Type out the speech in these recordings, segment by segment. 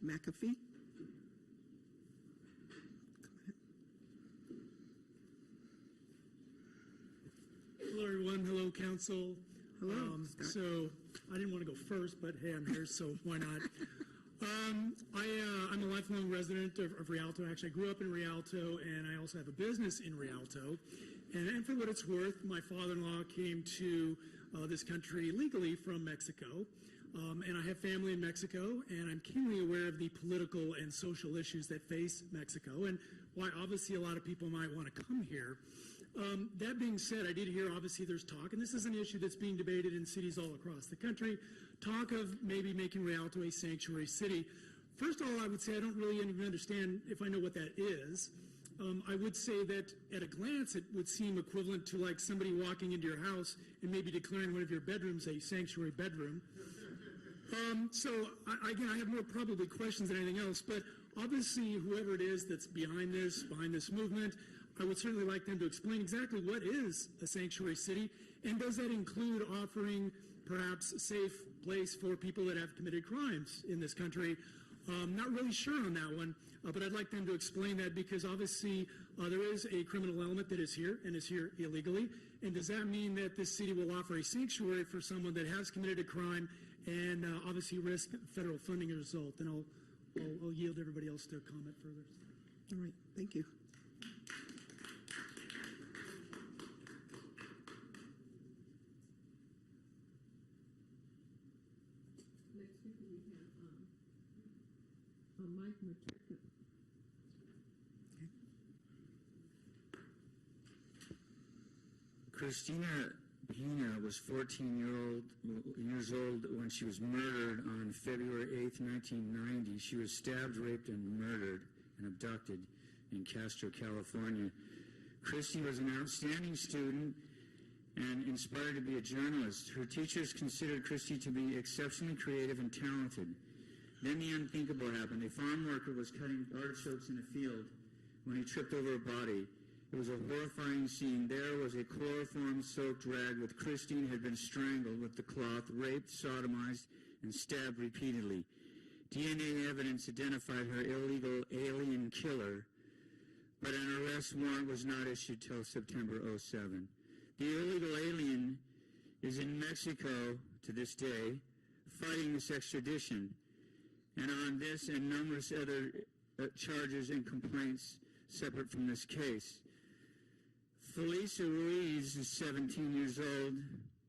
McAfee. Hello, everyone. Hello, Council. Hello. So I didn't want to go first, but hey, I'm here, so why not? I'm a lifelong resident of Rialto. Actually, I grew up in Rialto, and I also have a business in Rialto. And for what it's worth, my father-in-law came to this country legally from Mexico. And I have family in Mexico, and I'm keenly aware of the political and social issues that face Mexico, and why obviously a lot of people might want to come here. That being said, I did hear obviously there's talk, and this is an issue that's being debated in cities all across the country, talk of maybe making Rialto a sanctuary city. First of all, I would say I don't really even understand if I know what that is. I would say that at a glance it would seem equivalent to like somebody walking into your house and maybe declaring one of your bedrooms a sanctuary bedroom. Again, I have more probably questions than anything else, but obviously whoever it is that's behind this movement, I would certainly like them to explain exactly what is a sanctuary city, and does that include offering perhaps a safe place for people that have committed crimes in this country? Not really sure on that one, but I'd like them to explain that, because obviously there is a criminal element that is here and is here illegally. And does that mean that this city will offer a sanctuary for someone that has committed a crime and obviously risk federal funding as a result? And I'll yield everybody else to comment further. All right, thank you. Next speaker we have Mike McKinney. Christina Pina was 14 years old when she was murdered on February 8, 1990. She was stabbed, raped, and murdered and abducted in Castro, California. Christy was an outstanding student and inspired to be a journalist. Her teachers considered Christy to be exceptionally creative and talented. Then the unthinkable happened. A farm worker was cutting artichokes in a field when he tripped over a body. It was a horrifying scene. There was a chloroform-soaked rag with Christine had been strangled with the cloth, raped, sodomized, and stabbed repeatedly. DNA evidence identified her illegal alien killer, but an arrest warrant was not issued till September 2007. The illegal alien is in Mexico to this day, fighting this extradition, and on this and numerous other charges and complaints separate from this case. Felicia Ruiz is 17 years old.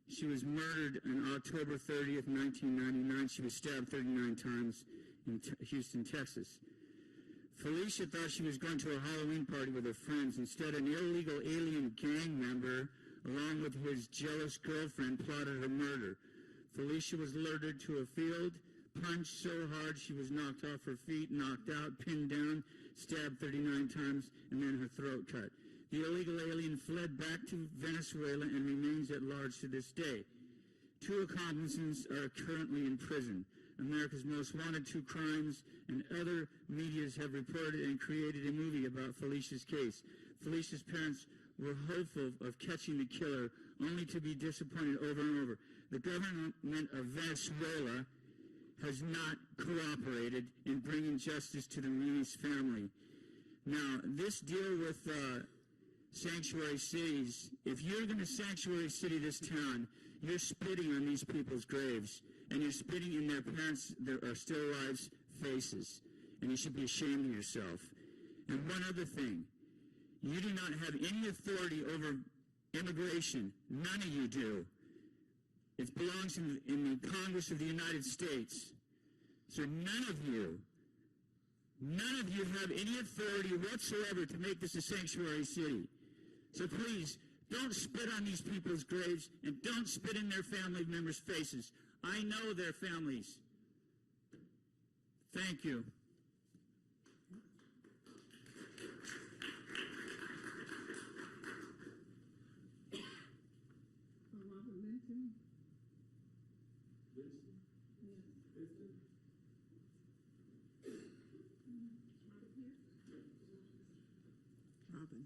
She was murdered on October 30th, 1999. She was stabbed 39 times in Houston, Texas. Felicia thought she was going to a Halloween party with her friends. Instead, an illegal alien gang member, along with his jealous girlfriend, plotted her murder. Felicia was lured to a field, punched so hard she was knocked off her feet, knocked out, pinned down, stabbed 39 times, and then her throat cut. The illegal alien fled back to Venezuela and remains at large to this day. 2 accomplices are currently in prison. America's Most Wanted, 2 crimes, and other medias have reported and created a movie about Felicia's case. Felicia's parents were hopeful of catching the killer, only to be disappointed over and over. The government of Venezuela has not cooperated in bringing justice to the Ruiz family. Now, this deal with sanctuary cities, if you're going to sanctuary city this town, you're spitting on these people's graves, and you're spitting in their parents that are still alive's faces, and you should be ashamed of yourself. And one other thing, you do not have any authority over immigration. None of you do. It belongs in the Congress of the United States. So none of you have any authority whatsoever to make this a sanctuary city. So please, don't spit on these people's graves, and don't spit in their family members' faces. I know their families. Thank you. Robert Linton. Winston? Yes. Winston? Robin.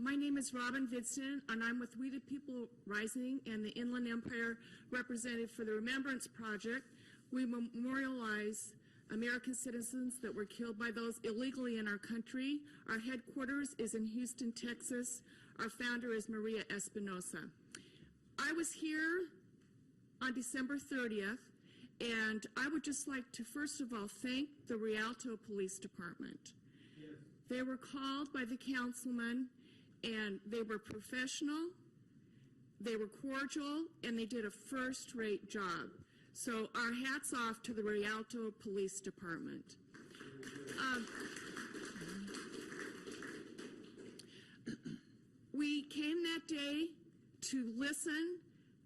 My name is Robin Vidston, and I'm with We the People Rising and the Inland Empire representative for the Remembrance Project. We memorialize American citizens that were killed by those illegally in our country. Our headquarters is in Houston, Texas. Our founder is Maria Espinosa. I was here on December 30th, and I would just like to first of all thank the Rialto Police Department. Yes. They were called by the councilman, and they were professional, they were cordial, and they did a first-rate job. So our hats off to the Rialto Police Department. We came that day to listen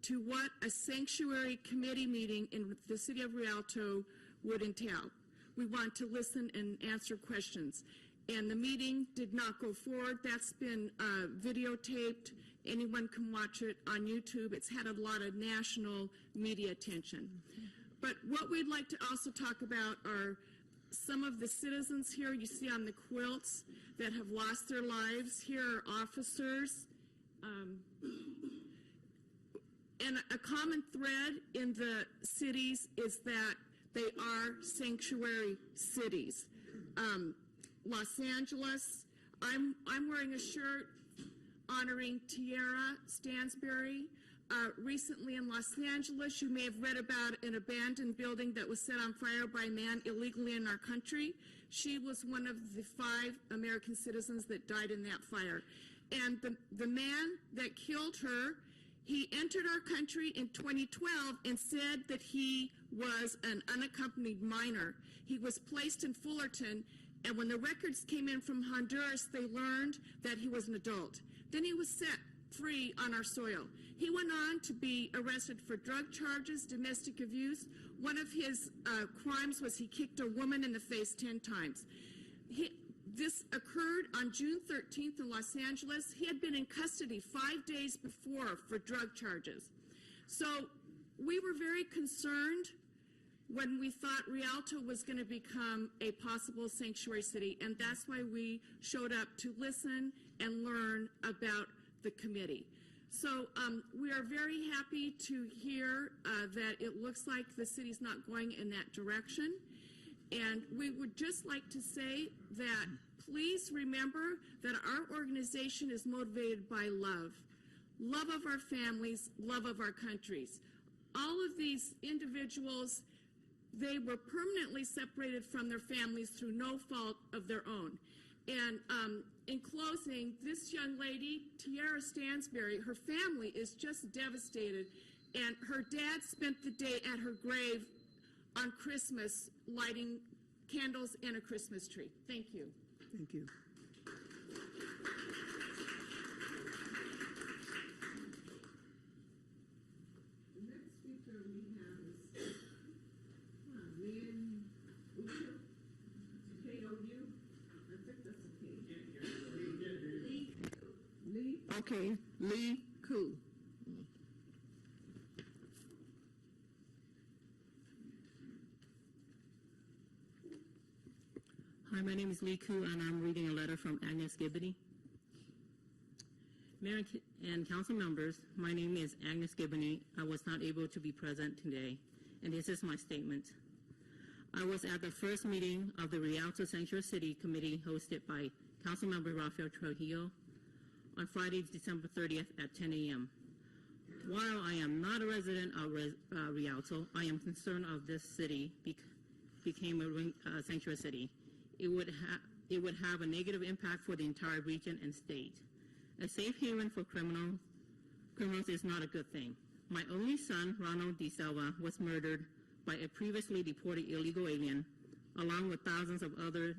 to what a sanctuary committee meeting in the city of Rialto would entail. We want to listen and answer questions. And the meeting did not go forward. That's been videotaped. Anyone can watch it on YouTube. It's had a lot of national media attention. But what we'd like to also talk about are some of the citizens here you see on the quilts that have lost their lives. Here are officers. And a common thread in the cities is that they are sanctuary cities. Los Angeles, I'm wearing a shirt honoring Tierra Stansberry. Recently in Los Angeles, you may have read about an abandoned building that was set on fire by a man illegally in our country. She was one of the 5 American citizens that died in that fire. And the man that killed her, he entered our country in 2012 and said that he was an unaccompanied minor. He was placed in Fullerton, and when the records came in from Honduras, they learned that he was an adult. Then he was set free on our soil. He went on to be arrested for drug charges, domestic abuse. One of his crimes was he kicked a woman in the face 10 times. This occurred on June 13th in Los Angeles. He had been in custody 5 days before for drug charges. So we were very concerned when we thought Rialto was going to become a possible sanctuary city, and that's why we showed up to listen and learn about the committee. So we are very happy to hear that it looks like the city's not going in that direction. And we would just like to say that please remember that our organization is motivated by love. Love of our families, love of our countries. All of these individuals, they were permanently separated from their families through no fault of their own. And in closing, this young lady, Tierra Stansberry, her family is just devastated. And her dad spent the day at her grave on Christmas lighting candles and a Christmas tree. Thank you. Thank you. The next speaker we have is Lynn Ucho. K-O-U? I think that's a K. Lee. Okay, Lee Koo. Hi, my name is Lee Koo, and I'm reading a letter from Agnes Gibbony. Mayor and council members, my name is Agnes Gibbony. I was not able to be present today, and this is my statement. I was at the first meeting of the Rialto Sanctuary City Committee hosted by Councilmember Rafael Trujillo on Friday, December 30th at 10 a.m. While I am not a resident of Rialto, I am concerned of this city became a sanctuary city. It would have a negative impact for the entire region and state. A safe haven for criminals is not a good thing. My only son, Ronald De Silva, was murdered by a previously deported illegal alien, along with thousands of other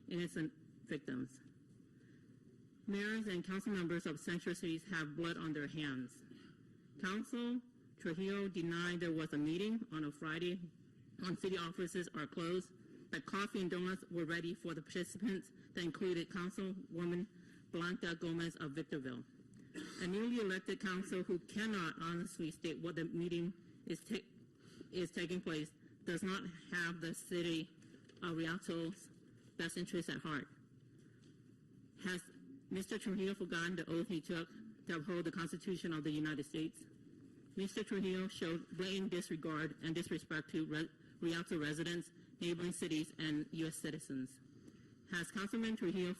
innocent victims. Mayors and council members of sanctuary cities have blood on their hands. Council Trujillo denied there was a meeting on a Friday when city offices are closed, that coffee and donuts were ready for the participants that included Councilwoman Blanca Gomez of Victorville, a newly elected council who cannot honestly state what the meeting is taking place, does not have the city of Rialto's best interests at heart, Mr. Trujillo forgot the oath he took to uphold the Constitution of the United States. Mr. Trujillo showed blatant disregard and disrespect to Rialto residents, neighboring cities, and U.S. citizens. Has Councilman Trujillo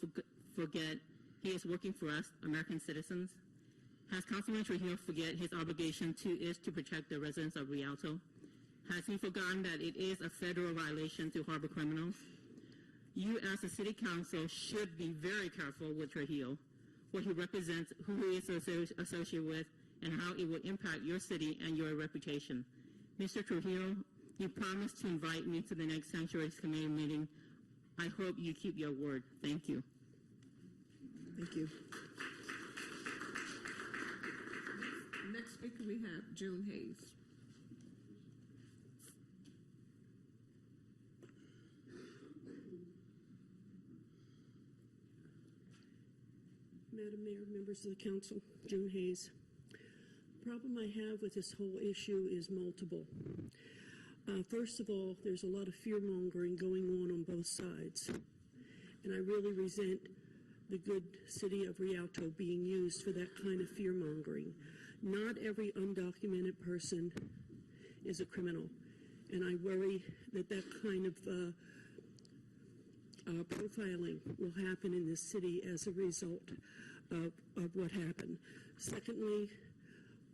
forget he is working for us, American citizens? Has Councilman Trujillo forget his obligation is to protect the residents of Rialto? Has he forgotten that it is a federal violation to harbor criminals? You as a city council should be very careful with Trujillo, what he represents, who he is associated with, and how it will impact your city and your reputation. Mr. Trujillo, you promised to invite me to the next Sanctuaries Committee meeting. I hope you keep your word. Thank you. Thank you. Next speaker we have June Hayes. Madam Mayor, members of the council, June Hayes. The problem I have with this whole issue is multiple. First of all, there's a lot of fear-mongering going on both sides. And I really resent the good city of Rialto being used for that kind of fear-mongering. Not every undocumented person is a criminal. And I worry that that kind of profiling will happen in this city as a result of what happened. Secondly,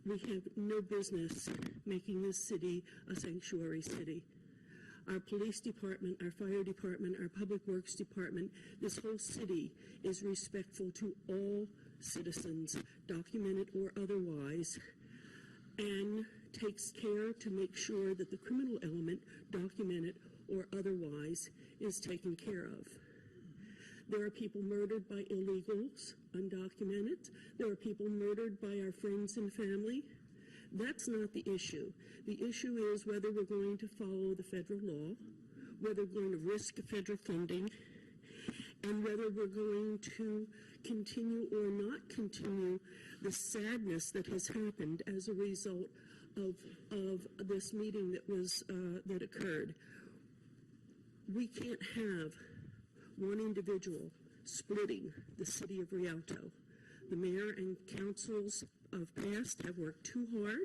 we have no business making this city a sanctuary city. Our police department, our fire department, our public works department, this whole city is respectful to all citizens, documented or otherwise, and takes care to make sure that the criminal element, documented or otherwise, is taken care of. There are people murdered by illegals, undocumented. There are people murdered by our friends and family. That's not the issue. The issue is whether we're going to follow the federal law, whether we're going to risk federal funding, and whether we're going to continue or not continue the sadness that has happened as a result of this meeting that occurred. We can't have one individual splitting the city of Rialto. The mayor and councils of past have worked too hard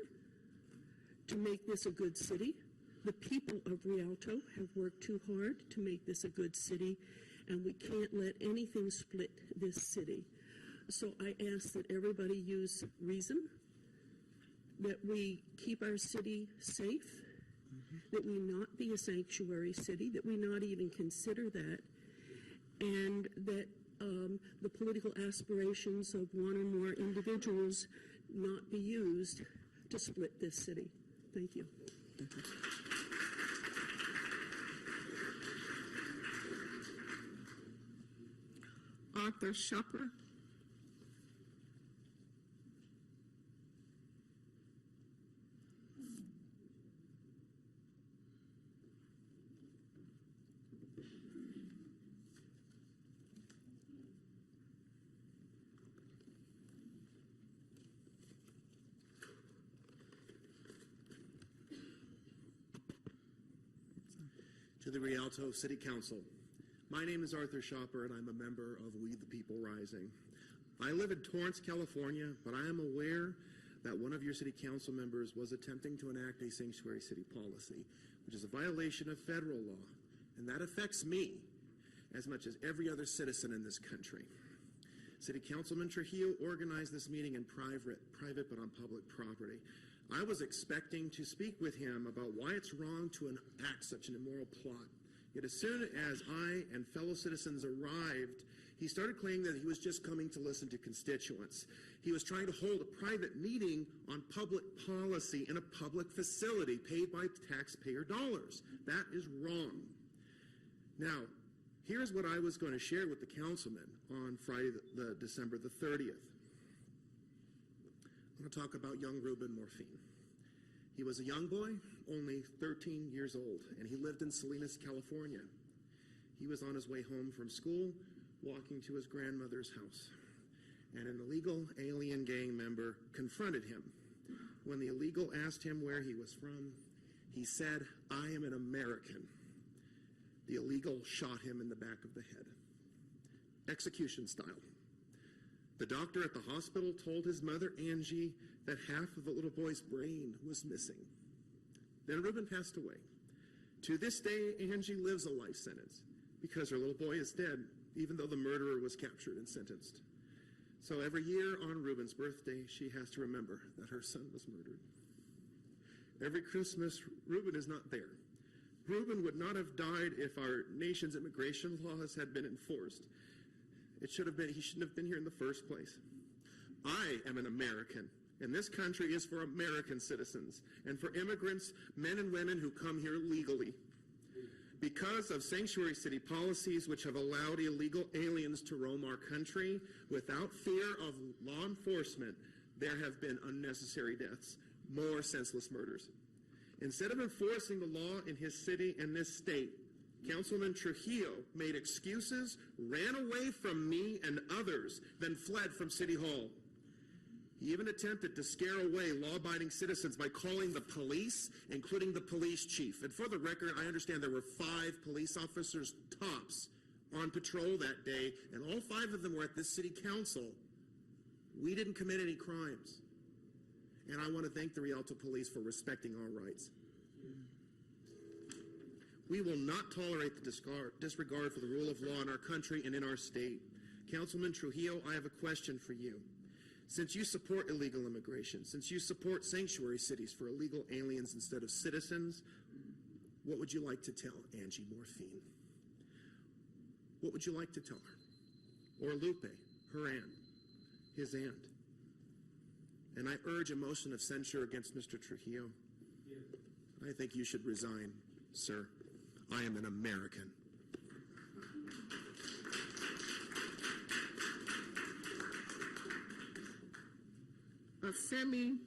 to make this a good city. The people of Rialto have worked too hard to make this a good city, and we can't let anything split this city. So I ask that everybody use reason, that we keep our city safe, that we not be a sanctuary city, that we not even consider that, and that the political aspirations of one or more individuals not be used to split this city. Thank you. Arthur Shopper. To the Rialto City Council. My name is Arthur Shopper, and I'm a member of We the People Rising. I live in Torrance, California, but I am aware that one of your city council members was attempting to enact a sanctuary city policy, which is a violation of federal law, and that affects me as much as every other citizen in this country. City Councilman Trujillo organized this meeting in private but on public property. I was expecting to speak with him about why it's wrong to enact such an immoral plot. Yet as soon as I and fellow citizens arrived, he started claiming that he was just coming to listen to constituents. He was trying to hold a private meeting on public policy in a public facility paid by taxpayer dollars. That is wrong. Now, here's what I was going to share with the councilman on Friday, December the 30th. I'm going to talk about young Ruben Morphine. He was a young boy, only 13 years old, and he lived in Salinas, California. He was on his way home from school, walking to his grandmother's house, and an illegal alien gang member confronted him. When the illegal asked him where he was from, he said, "I am an American." The illegal shot him in the back of the head, execution style. The doctor at the hospital told his mother, Angie, that half of the little boy's brain was missing. Then Reuben passed away. To this day, Angie lives a life sentence because her little boy is dead, even though the murderer was captured and sentenced. So every year on Reuben's birthday, she has to remember that her son was murdered. Every Christmas, Reuben is not there. Reuben would not have died if our nation's immigration laws had been enforced. He shouldn't have been here in the first place. I am an American, and this country is for American citizens and for immigrants, men and women who come here legally. Because of sanctuary city policies which have allowed illegal aliens to roam our country without fear of law enforcement, there have been unnecessary deaths, more senseless murders. Instead of enforcing the law in his city and this state, Councilman Trujillo made excuses, ran away from me and others, then fled from City Hall. He even attempted to scare away law-abiding citizens by calling the police, including the police chief. And for the record, I understand there were 5 police officers tops on patrol that day, and all 5 of them were at this city council. We didn't commit any crimes. And I want to thank the Rialto police for respecting our rights. We will not tolerate the disregard for the rule of law in our country and in our state. Councilman Trujillo, I have a question for you. Since you support illegal immigration, since you support sanctuary cities for illegal aliens instead of citizens, what would you like to tell Angie Morphine? What would you like to tell her? Or Lupe, her aunt, his aunt? And I urge a motion of censure against Mr. Trujillo. I think you should resign, sir. I am an American. Assemi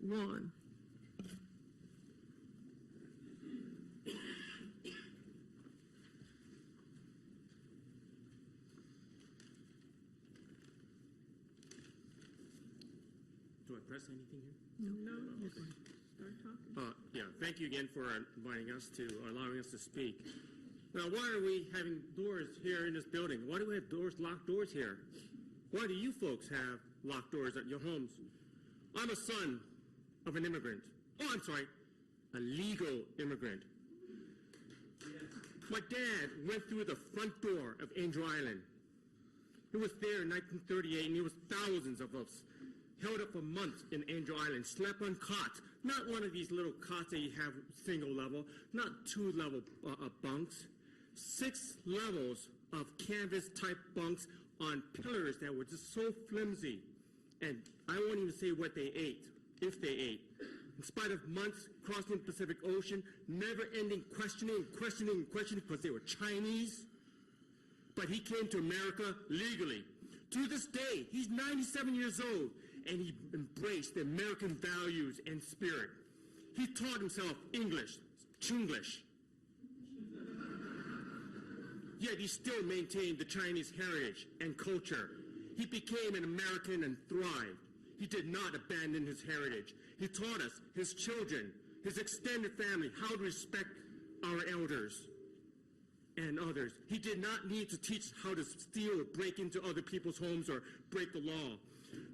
Juan. Do I press anything here? No. Start talking. Yeah, thank you again for inviting us allowing us to speak. Now, why are we having doors here in this building? Why do we have locked doors here? Why do you folks have locked doors at your homes? I'm a son of an immigrant. Oh, I'm sorry, a legal immigrant. My dad went through the front door of Angel Island. He was there in 1938, and there was thousands of us held up for months in Angel Island, slept on cots, not one of these little cots that you have single level, not 2-level bunks, 6 levels of canvas-type bunks on pillars that were just so flimsy. And I won't even say what they ate, if they ate. In spite of months crossing the Pacific Ocean, never-ending questioning, because they were Chinese. But he came to America legally. To this day, he's 97 years old, and he embraced the American values and spirit. He taught himself English, Chinglish. Yet he still maintained the Chinese heritage and culture. He became an American and thrived. He did not abandon his heritage. He taught us, his children, his extended family, how to respect our elders and others. He did not need to teach how to steal or break into other people's homes or break the law.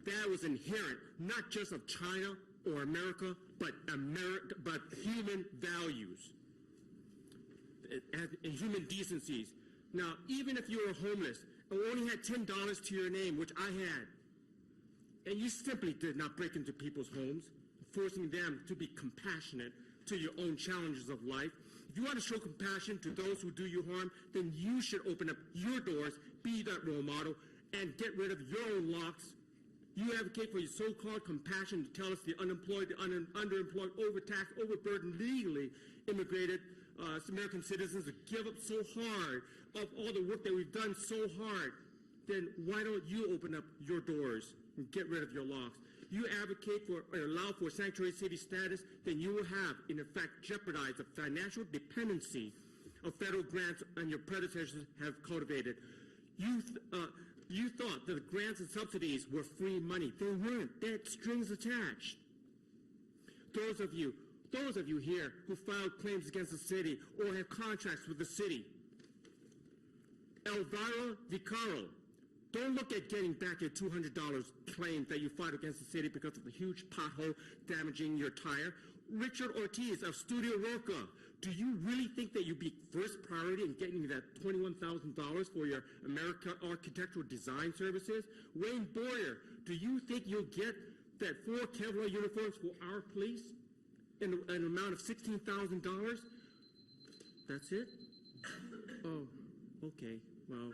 That was inherent, not just of China or America, but human values and human decencies. Now, even if you were homeless and only had $10 to your name, which I had, and you simply did not break into people's homes, forcing them to be compassionate to your own challenges of life. If you want to show compassion to those who do you harm, then you should open up your doors, be that role model, and get rid of your own locks. You advocate for your so-called compassion to tell us the unemployed, the underemployed, overtaxed, overburdened, legally immigrated American citizens to give up so hard of all the work that we've done so hard. Then why don't you open up your doors and get rid of your locks? You advocate for or allow for sanctuary city status, then you will have, in effect, jeopardized the financial dependency of federal grants and your predecessors have cultivated. You thought that the grants and subsidies were free money. They weren't. They had strings attached. Those of you here who filed claims against the city or have contracts with the city, Elvira Vicaro Don't look at getting back your $200 claim that you filed against the city because of the huge pothole damaging your tire. Richard Ortiz of Studio Roca, do you really think that you'd be first priority in getting that $21,000 for your American Architectural Design Services? Wayne Boyer, do you think you'll get that 4 Kevlar uniforms for our police in an amount of $16,000? That's it? Oh, okay, well.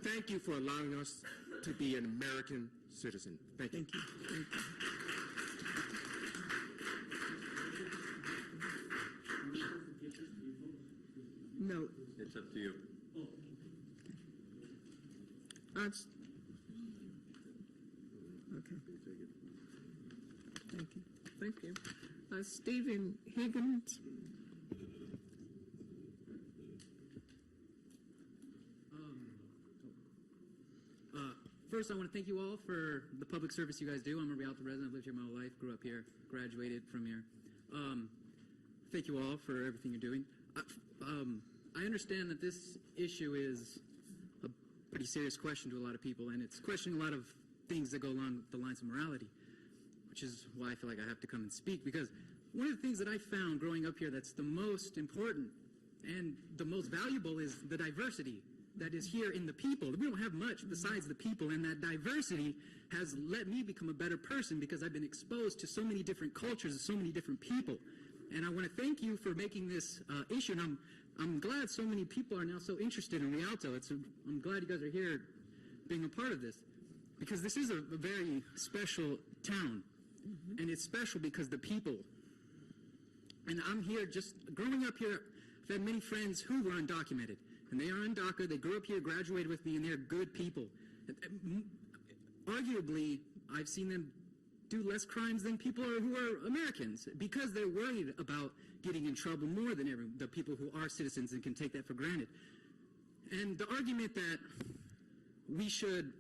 Thank you for allowing us to be an American citizen. Thank you. Thank you. Thank you. No. It's up to you. That's, okay. Thank you. Thank you. Stephen Higgins. First, I want to thank you all for the public service you guys do. I'm a Rialto resident. I've lived here my whole life, grew up here, graduated from here. Thank you all for everything you're doing. I understand that this issue is a pretty serious question to a lot of people, and it's questioning a lot of things that go along the lines of morality, which is why I feel like I have to come and speak, because one of the things that I found growing up here that's the most important and the most valuable is the diversity that is here in the people. We don't have much besides the people, and that diversity has let me become a better person because I've been exposed to so many different cultures and so many different people. And I want to thank you for making this issue, and I'm glad so many people are now so interested in Rialto. I'm glad you guys are here being a part of this, because this is a very special town, and it's special because the people. And I'm here just growing up here. I've had many friends who were undocumented, and they are undocumented. They grew up here, graduated with me, and they're good people. Arguably, I've seen them do less crimes than people who are Americans because they're worried about getting in trouble more than the people who are citizens and can take that for granted. And the argument that we should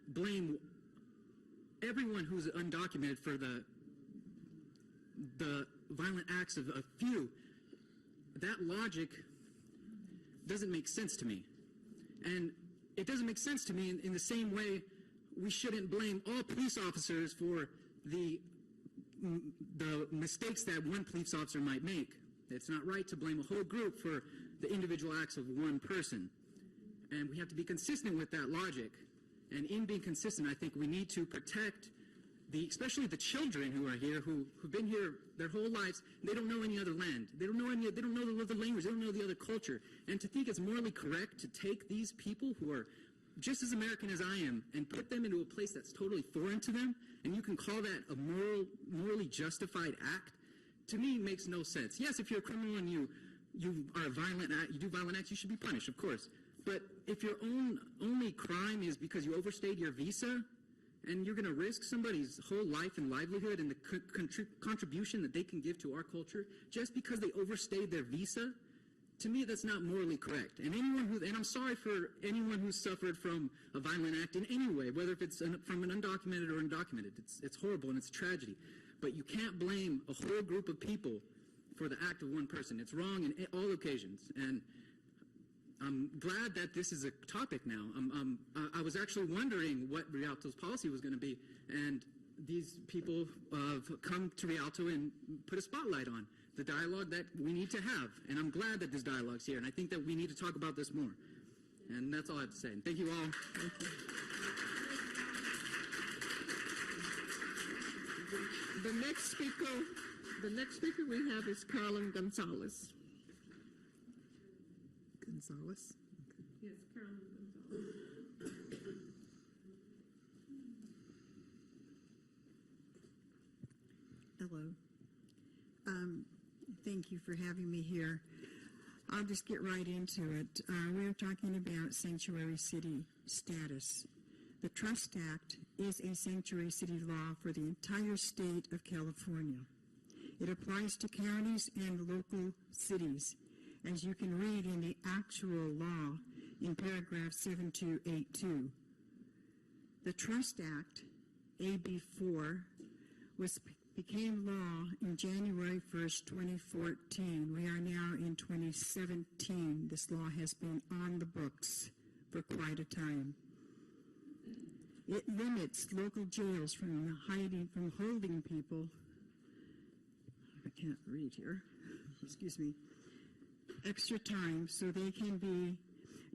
blame everyone who's undocumented for the violent acts of a few, that logic doesn't make sense to me. And it doesn't make sense to me in the same way we shouldn't blame all police officers for the mistakes that one police officer might make. It's not right to blame a whole group for the individual acts of one person. And we have to be consistent with that logic. And in being consistent, I think we need to protect especially the children who are here, who've been here their whole lives. They don't know any other land. They don't know the other language. They don't know the other culture. And to think it's morally correct to take these people who are just as American as I am and put them into a place that's totally foreign to them, and you can call that a morally justified act, to me makes no sense. Yes, if you're a criminal and you are a violent act, you do violent acts, you should be punished, of course. But if your only crime is because you overstayed your visa, and you're going to risk somebody's whole life and livelihood and the contribution that they can give to our culture just because they overstayed their visa, to me that's not morally correct. And I'm sorry for anyone who suffered from a violent act in any way, whether if it's from an undocumented or undocumented. It's horrible and it's a tragedy. But you can't blame a whole group of people for the act of one person. It's wrong in all occasions. And I'm glad that this is a topic now. I was actually wondering what Rialto's policy was going to be, and these people have come to Rialto and put a spotlight on the dialogue that we need to have. And I'm glad that this dialogue's here, and I think that we need to talk about this more. And that's all I have to say. And thank you all. Thank you. The next speaker we have is Carolyn Gonzalez. Gonzalez? Yes, Carolyn Gonzalez. Hello. Thank you for having me here. I'll just get right into it. We're talking about sanctuary city status. The Trust Act is a sanctuary city law for the entire state of California. It applies to counties and local cities, as you can read in the actual law in paragraph 7282. The Trust Act, AB 4, was became law in January 1st, 2014. We are now in 2017. This law has been on the books for quite a time. It limits local jails from holding people, I can't read here, excuse me, extra time so they can be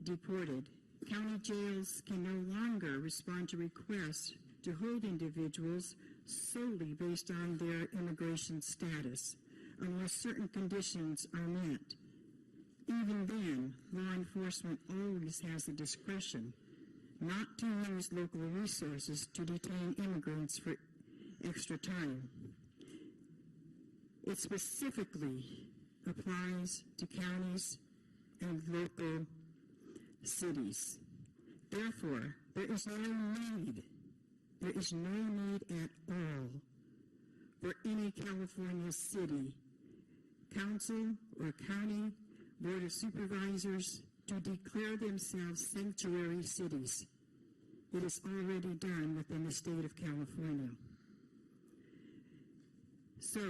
deported. County jails can no longer respond to requests to hold individuals solely based on their immigration status, unless certain conditions are met. Even then, law enforcement always has the discretion not to use local resources to detain immigrants for extra time. It specifically applies to counties and local cities. Therefore, there is no need at all for any California city, council, or county board of supervisors to declare themselves sanctuary cities. It is already done within the state of California. So,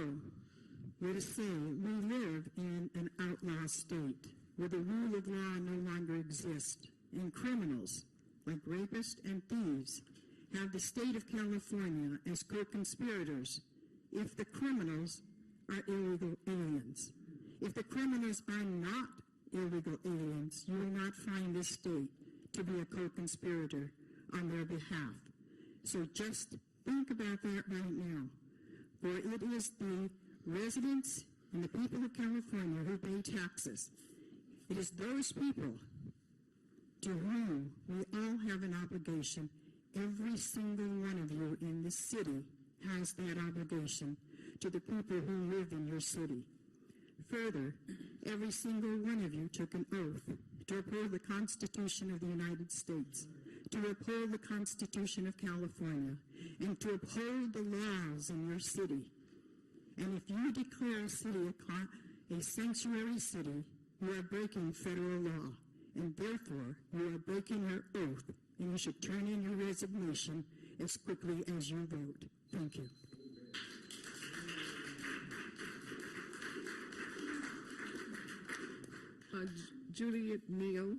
let us say we live in an outlaw state where the rule of law no longer exists, and criminals, like rapists and thieves, have the state of California as co-conspirators if the criminals are illegal aliens. If the criminals are not illegal aliens, you will not find this state to be a co-conspirator on their behalf. So just think about that right now. For it is the residents and the people of California who pay taxes. It is those people to whom we all have an obligation. Every single one of you in this city has that obligation to the people who live in your city. Further, every single one of you took an oath to uphold the Constitution of the United States, to uphold the Constitution of California, and to uphold the laws in your city. And if you declare a city a sanctuary city, you are breaking federal law, and therefore you are breaking your oath, and you should turn in your resignation as quickly as you vote. Thank you. Juliet Neal.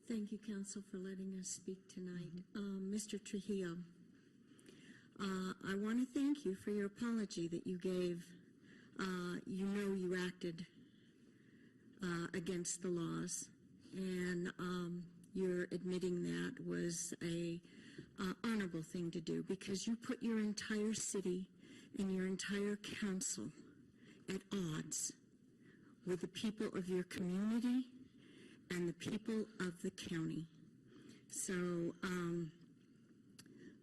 Thank you, Council, for letting us speak tonight. Mr. Trujillo, I want to thank you for your apology that you gave. You know you acted against the laws, and you're admitting that was a honorable thing to do, because you put your entire city and your entire council at odds with the people of your community and the people of the county. So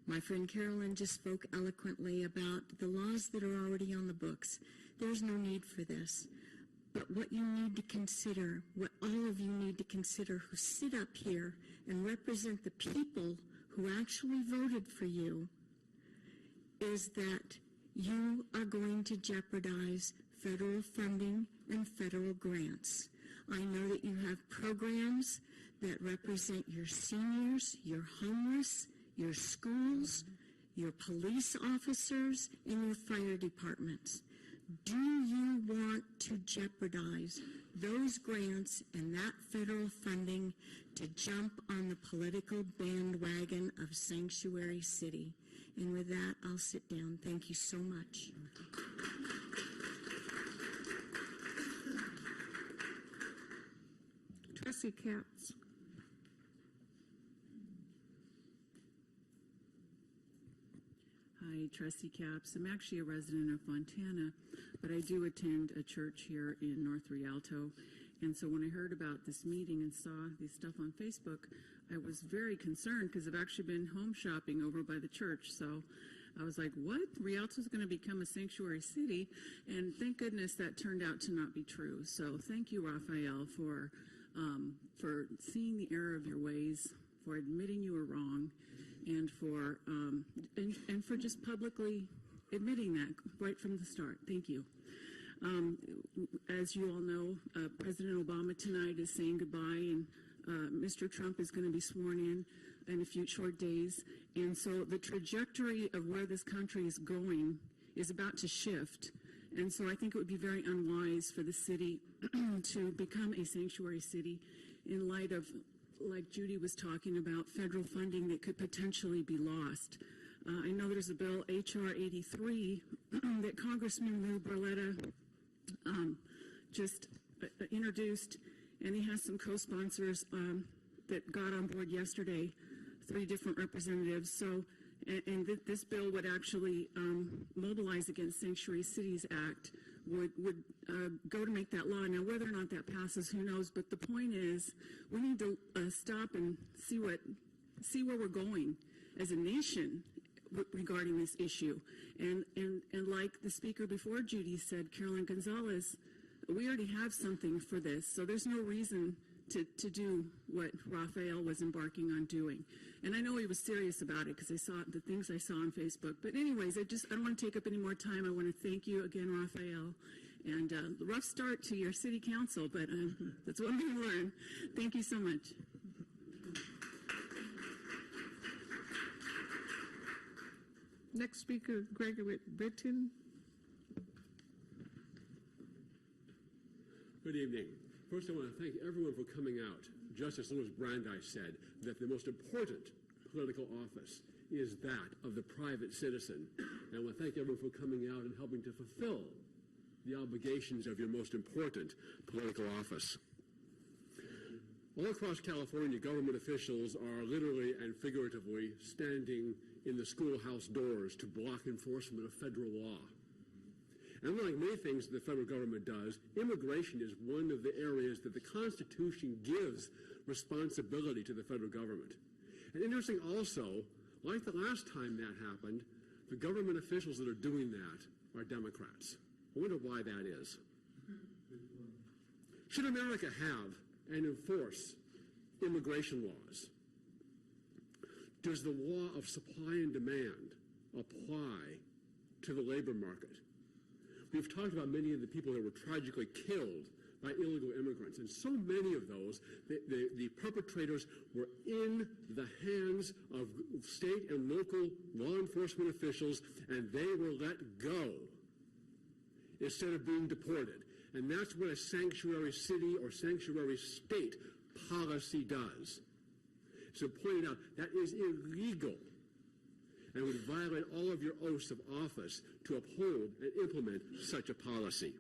my friend Carolyn just spoke eloquently about the laws that are already on the books. There's no need for this. But what you need to consider, what all of you need to consider who sit up here and represent the people who actually voted for you, is that you are going to jeopardize federal funding and federal grants. I know that you have programs that represent your seniors, your homeless, your schools, your police officers, and your fire departments. Do you want to jeopardize those grants and that federal funding to jump on the political bandwagon of Sanctuary City? And with that, I'll sit down. Thank you so much. Trustee Katz. Hi, Trustee Capps. I'm actually a resident of Fontana, but I do attend a church here in North Rialto. And so when I heard about this meeting and saw this stuff on Facebook, I was very concerned because I've actually been home shopping over by the church. So I was like, what? Rialto's going to become a sanctuary city? And thank goodness that turned out to not be true. So thank you, Rafael, for seeing the error of your ways, for admitting you were wrong, and for just publicly admitting that right from the start. Thank you. As you all know, President Obama tonight is saying goodbye, and Mr. Trump is going to be sworn in a few short days. And so the trajectory of where this country is going is about to shift. And so I think it would be very unwise for the city to become a sanctuary city in light of, like Judy was talking about, federal funding that could potentially be lost. I know there's a bill, H.R. 83, that Congressman Lou Barletta just introduced, and he has some co-sponsors that got on board yesterday, 3 different representatives. So, and this bill would actually mobilize against Sanctuary Cities Act, would go to make that law. Now, whether or not that passes, who knows? But the point is, we need to stop and see where we're going as a nation regarding this issue. And like the speaker before Judy said, Carolyn Gonzalez, we already have something for this, so there's no reason to do what Rafael was embarking on doing. And I know he was serious about it because I saw the things I saw on Facebook. But anyways, I don't want to take up any more time. I want to thank you again, Rafael. And rough start to your city council, but that's what I'm going to learn. Thank you so much. Next speaker, Gregory Britton. Good evening. First, I want to thank everyone for coming out. Just as Louis Brandeis said, that the most important political office is that of the private citizen. And I want to thank everyone for coming out and helping to fulfill the obligations of your most important political office. All across California, government officials are literally and figuratively standing in the schoolhouse doors to block enforcement of federal law. And unlike many things that the federal government does, immigration is one of the areas that the Constitution gives responsibility to the federal government. And interesting also, like the last time that happened, the government officials that are doing that are Democrats. I wonder why that is. Should America have and enforce immigration laws? Does the law of supply and demand apply to the labor market? We've talked about many of the people that were tragically killed by illegal immigrants, and so many of those, the perpetrators were in the hands of state and local law enforcement officials, and they were let go instead of being deported. And that's what a sanctuary city or sanctuary state policy does. So pointed out, that is illegal and would violate all of your oaths of office to uphold and implement such a policy.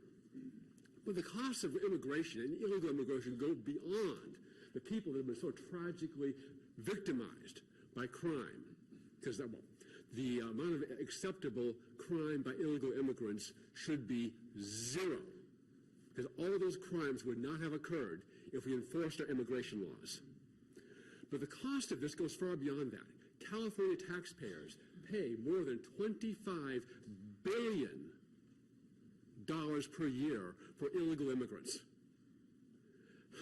But the costs of immigration and illegal immigration go beyond the people that have been so tragically victimized by crime. Because the amount of acceptable crime by illegal immigrants should be 0. Because all of those crimes would not have occurred if we enforced our immigration laws. But the cost of this goes far beyond that. California taxpayers pay more than $25 billion per year for illegal immigrants.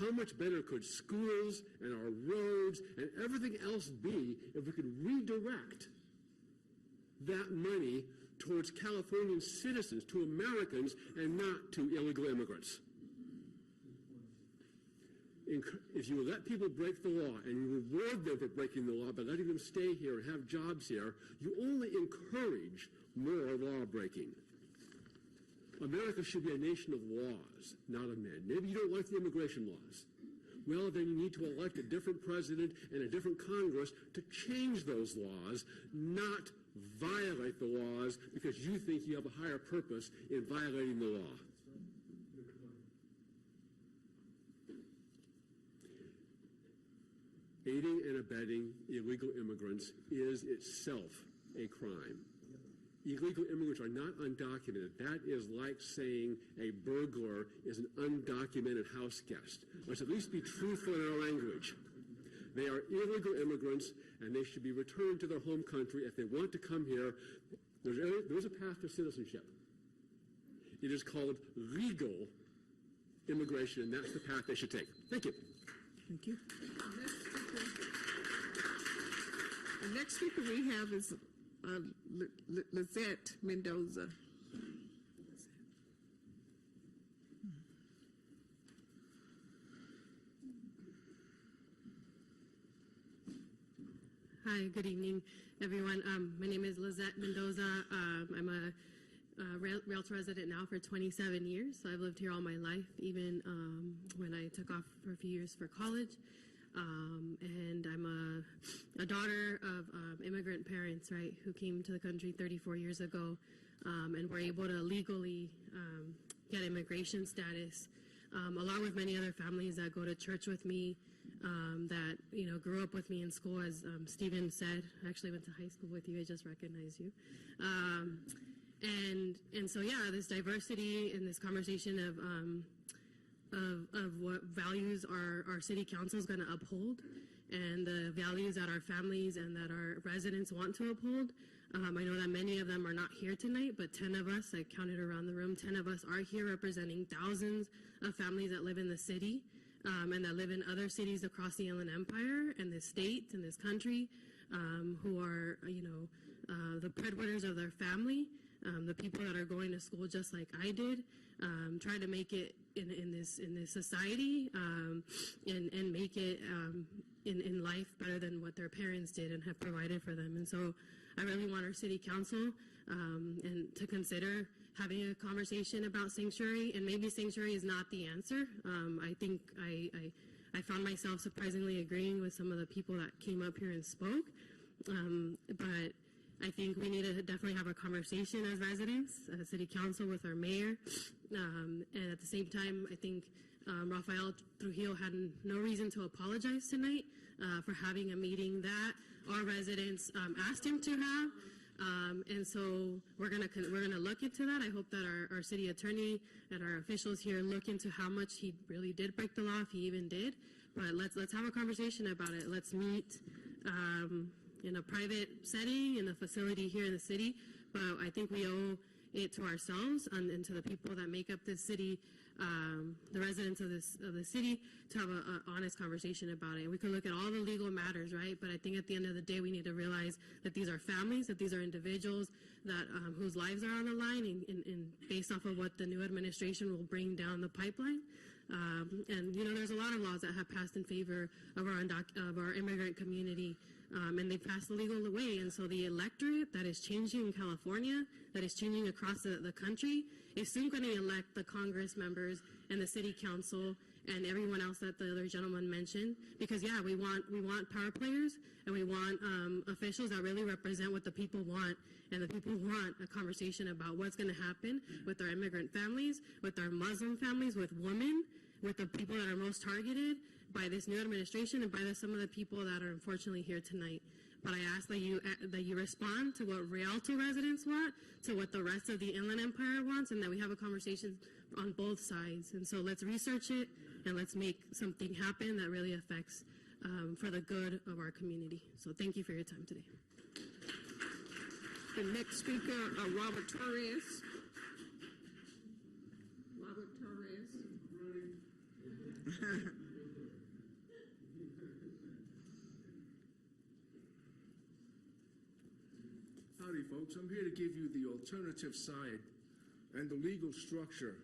How much better could schools and our roads and everything else be if we could redirect that money towards Californian citizens, to Americans, and not to illegal immigrants? If you let people break the law and you reward them for breaking the law by letting them stay here and have jobs here, you only encourage more law breaking. America should be a nation of laws, not of men. Maybe you don't like the immigration laws. Well, then you need to elect a different president and a different Congress to change those laws, not violate the laws because you think you have a higher purpose in violating the law. Aiding and abetting illegal immigrants is itself a crime. Illegal immigrants are not undocumented. That is like saying a burglar is an undocumented house guest. Let's at least be truthful in our language. They are illegal immigrants, and they should be returned to their home country. If they want to come here, there's a path to citizenship. It is called legal immigration, and that's the path they should take. Thank you. Thank you. The next speaker we have is Lizette Mendoza. Hi, good evening, everyone. My name is Lizette Mendoza. I'm a Rialto resident now for 27 years. So I've lived here all my life, even when I took off for a few years for college. And I'm a daughter of immigrant parents, right, who came to the country 34 years ago and were able to legally get immigration status, along with many other families that go to church with me, that, you know, grew up with me in school, as Stephen said. I actually went to high school with you. I just recognized you. And so, yeah, this diversity and this conversation of what values our city council is going to uphold, and the values that our families and that our residents want to uphold. I know that many of them are not here tonight, but 10 of us, I counted around the room, 10 of us are here representing thousands of families that live in the city and that live in other cities across the Inland Empire and this state and this country, who are, you know, the breadwinners of their family, the people that are going to school just like I did, trying to make it in this society and make it in life better than what their parents did and have provided for them. And so I really want our city council and to consider having a conversation about sanctuary, and maybe sanctuary is not the answer. I think I found myself surprisingly agreeing with some of the people that came up here and spoke, but I think we need to definitely have a conversation as residents, as city council, with our mayor, and at the same time, I think Rafael Trujillo had no reason to apologize tonight for having a meeting that our residents asked him to have. And so we're gonna look into that. I hope that our city attorney and our officials here look into how much he really did break the law, if he even did. But let's have a conversation about it. Let's meet in a private setting in a facility here in the city. But I think we owe it to ourselves and to the people that make up this city, the residents of the city, to have an honest conversation about it. We can look at all the legal matters, right? But I think at the end of the day, we need to realize that these are families, that these are individuals that whose lives are on the line, and based off of what the new administration will bring down the pipeline. And you know, there's a lot of laws that have passed in favor of our immigrant community. And they passed the legal way. And so the electorate that is changing in California, that is changing across the country, is soon going to elect the Congress members and the city council and everyone else that the other gentleman mentioned. Because, yeah, we want power players, and we want officials that really represent what the people want. And the people want a conversation about what's going to happen with our immigrant families, with our Muslim families, with women, with the people that are most targeted by this new administration and by some of the people that are unfortunately here tonight. But I ask that you respond to what Rialto residents want, to what the rest of the Inland Empire wants, and that we have a conversation on both sides. And so let's research it, and let's make something happen that really affects for the good of our community. So thank you for your time today. The next speaker, Robert Torres. Robert Torres. Howdy, folks. I'm here to give you the alternative side and the legal structure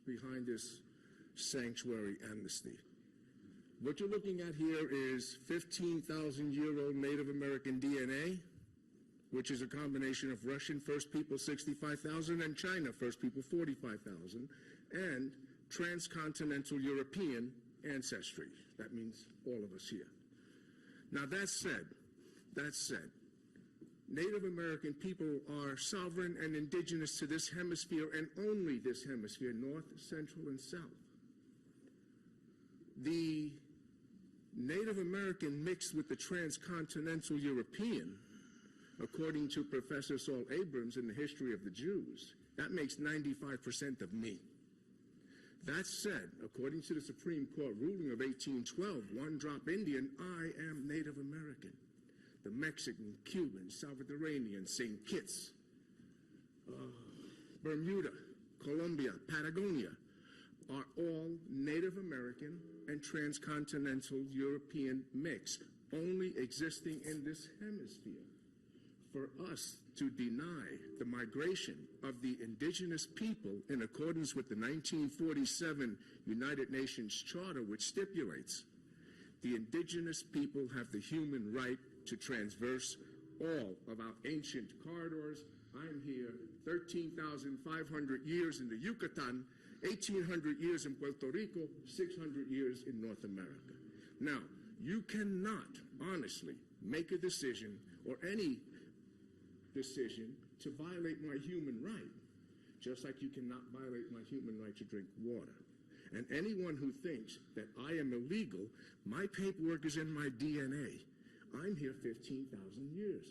behind this sanctuary amnesty. What you're looking at here is 15,000-year-old Native American DNA, which is a combination of Russian First People 65,000 and China First People 45,000, and transcontinental European ancestry. That means all of us here. Now, that said, Native American people are sovereign and indigenous to this hemisphere, and only this hemisphere, North, Central, and South. The Native American mixed with the transcontinental European, according to Professor Saul Abrams in the History of the Jews, that makes 95% of me. That said, according to the Supreme Court ruling of 1812, one-drop Indian, I am Native American. The Mexican, Cuban, Salvadoranian, St. Kitts, Bermuda, Colombia, Patagonia are all Native American and transcontinental European mix, only existing in this hemisphere. For us to deny the migration of the indigenous people in accordance with the 1947 United Nations Charter, which stipulates the indigenous people have the human right to traverse all of our ancient corridors. I'm here 13,500 years in the Yucatan, 1,800 years in Puerto Rico, 600 years in North America. Now, you cannot honestly make a decision or any decision to violate my human right, just like you cannot violate my human right to drink water. And anyone who thinks that I am illegal, my paperwork is in my DNA. I'm here 15,000 years.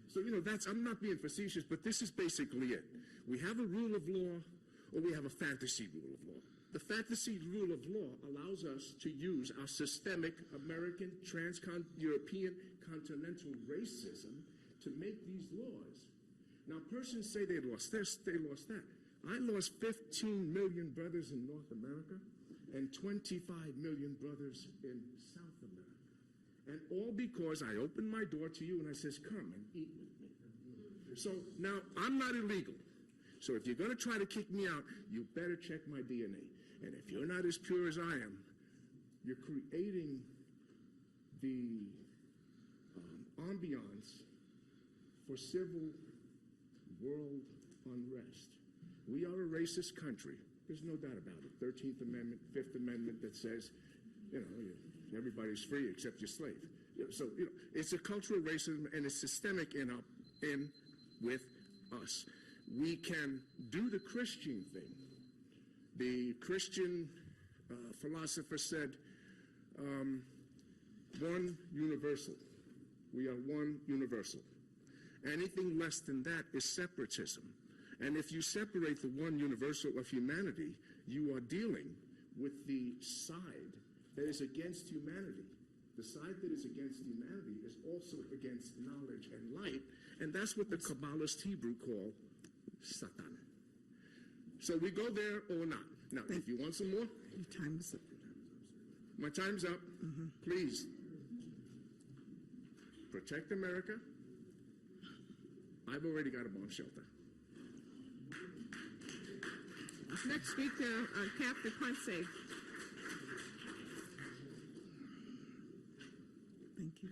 So, I'm not being facetious, but this is basically it. We have a rule of law, or we have a fantasy rule of law. The fantasy rule of law allows us to use our systemic American, European, continental racism to make these laws. Now, persons say they lost this, they lost that. I lost 15 million brothers in North America and 25 million brothers in South America. And all because I opened my door to you and I says, come and eat with me. So now I'm not illegal. So if you're going to try to kick me out, you better check my DNA. And if you're not as pure as I am, you're creating the ambiance for civil world unrest. We are a racist country. There's no doubt about it. 13th Amendment, 5th Amendment that says, everybody's free except your slave. So, it's a cultural racism and it's systemic in with us. We can do the Christian thing. The Christian philosopher said, one universal. We are one universal. Anything less than that is separatism. And if you separate the one universal of humanity, you are dealing with the side that is against humanity. The side that is against humanity is also against knowledge and light, and that's what the Kabbalist Hebrew call Satan. So we go there or not. Now, if you want some more? Your time is up. My time's up. Please, protect America. I've already got a bomb shelter. Next speaker, Captain Ponce. Thank you.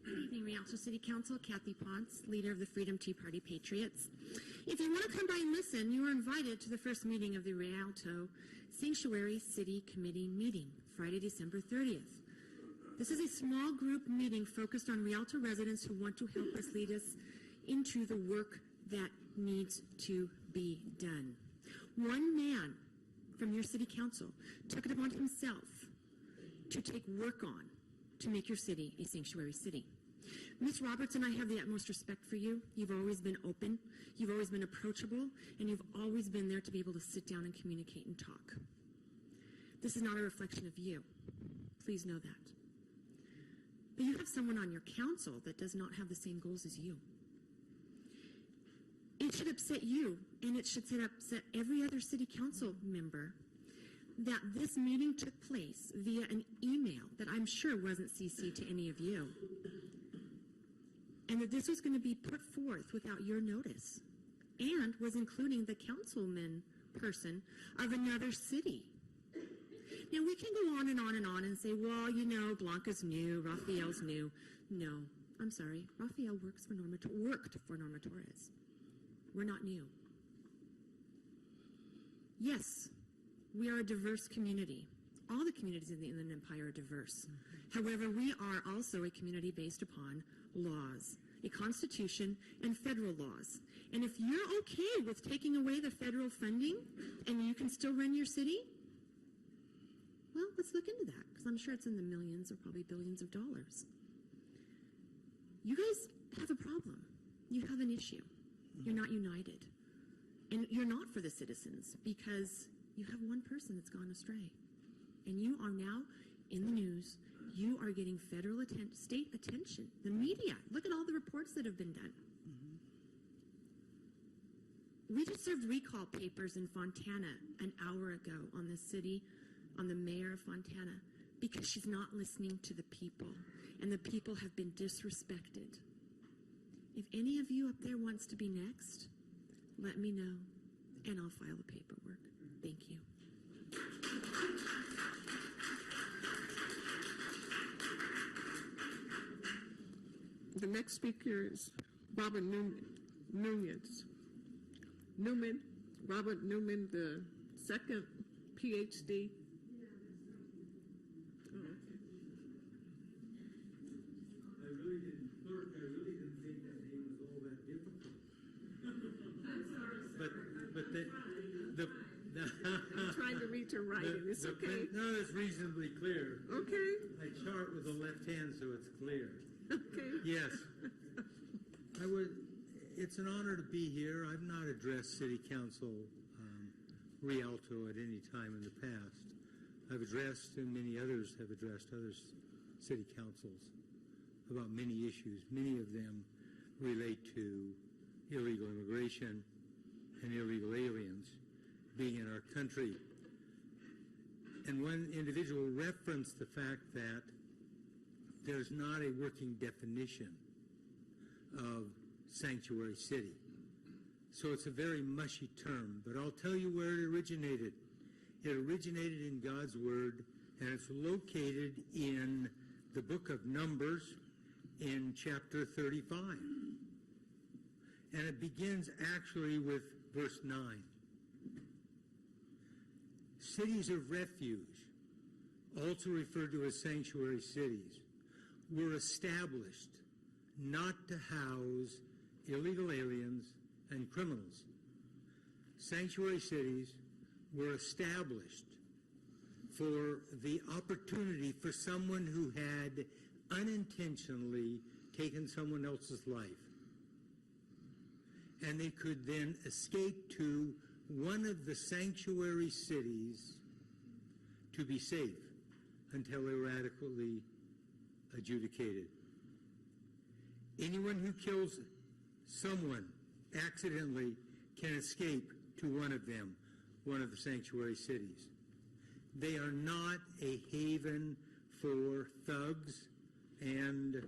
Good evening, Rialto City Council. Kathy Ponce, leader of the Freedom Tea Party Patriots. If you want to come by and listen, you are invited to the first meeting of the Rialto Sanctuary City Committee meeting, Friday, December 30th. This is a small group meeting focused on Rialto residents who want to help us lead us into the work that needs to be done. One man from your city council took it upon himself to take work on to make your city a sanctuary city. Ms. Roberts and I have the utmost respect for you. You've always been open, you've always been approachable, and you've always been there to be able to sit down and communicate and talk. This is not a reflection of you. Please know that. But you have someone on your council that does not have the same goals as you. It should upset you, and it should upset every other city council member that this meeting took place via an email that I'm sure wasn't CC'd to any of you, and that this was going to be put forth without your notice, and was including the councilman person of another city. Now, we can go on and on and on and say, well, Blanca's new, Rafael's new. No, I'm sorry. Rafael worked for Norma Torres. We're not new. Yes, we are a diverse community. All the communities in the Inland Empire are diverse. However, we are also a community based upon laws, a constitution, and federal laws. And if you're okay with taking away the federal funding and you can still run your city, well, let's look into that, because I'm sure it's in the millions or probably billions of dollars. You guys have a problem. You have an issue. You're not united. And you're not for the citizens, because you have one person that's gone astray. And you are now in the news. You are getting federal state attention. The media, look at all the reports that have been done. We just served recall papers in Fontana an hour ago on the mayor of Fontana, because she's not listening to the people, and the people have been disrespected. If any of you up there wants to be next, let me know, and I'll file the paperwork. Thank you. The next speaker is Robert Newman, Robert Newman, the second PhD. I really didn't think that name was all that difficult. I'm trying to read your writing. It's okay. No, it's reasonably clear. Okay. I chart with the left hand, so it's clear. Okay. Yes. It's an honor to be here. I've not addressed City Council Rialto at any time in the past. I've addressed, and many others have addressed other city councils about many issues. Many of them relate to illegal immigration and illegal aliens being in our country. And one individual referenced the fact that there's not a working definition of sanctuary city. So it's a very mushy term, but I'll tell you where it originated. It originated in God's Word, and it's located in the book of Numbers in chapter 35. And it begins actually with verse 9. Cities of refuge, also referred to as sanctuary cities, were established not to house illegal aliens and criminals. Sanctuary cities were established for the opportunity for someone who had unintentionally taken someone else's life. And they could then escape to one of the sanctuary cities to be safe until they were adequately adjudicated. Anyone who kills someone accidentally can escape to one of them, one of the sanctuary cities. They are not a haven for thugs and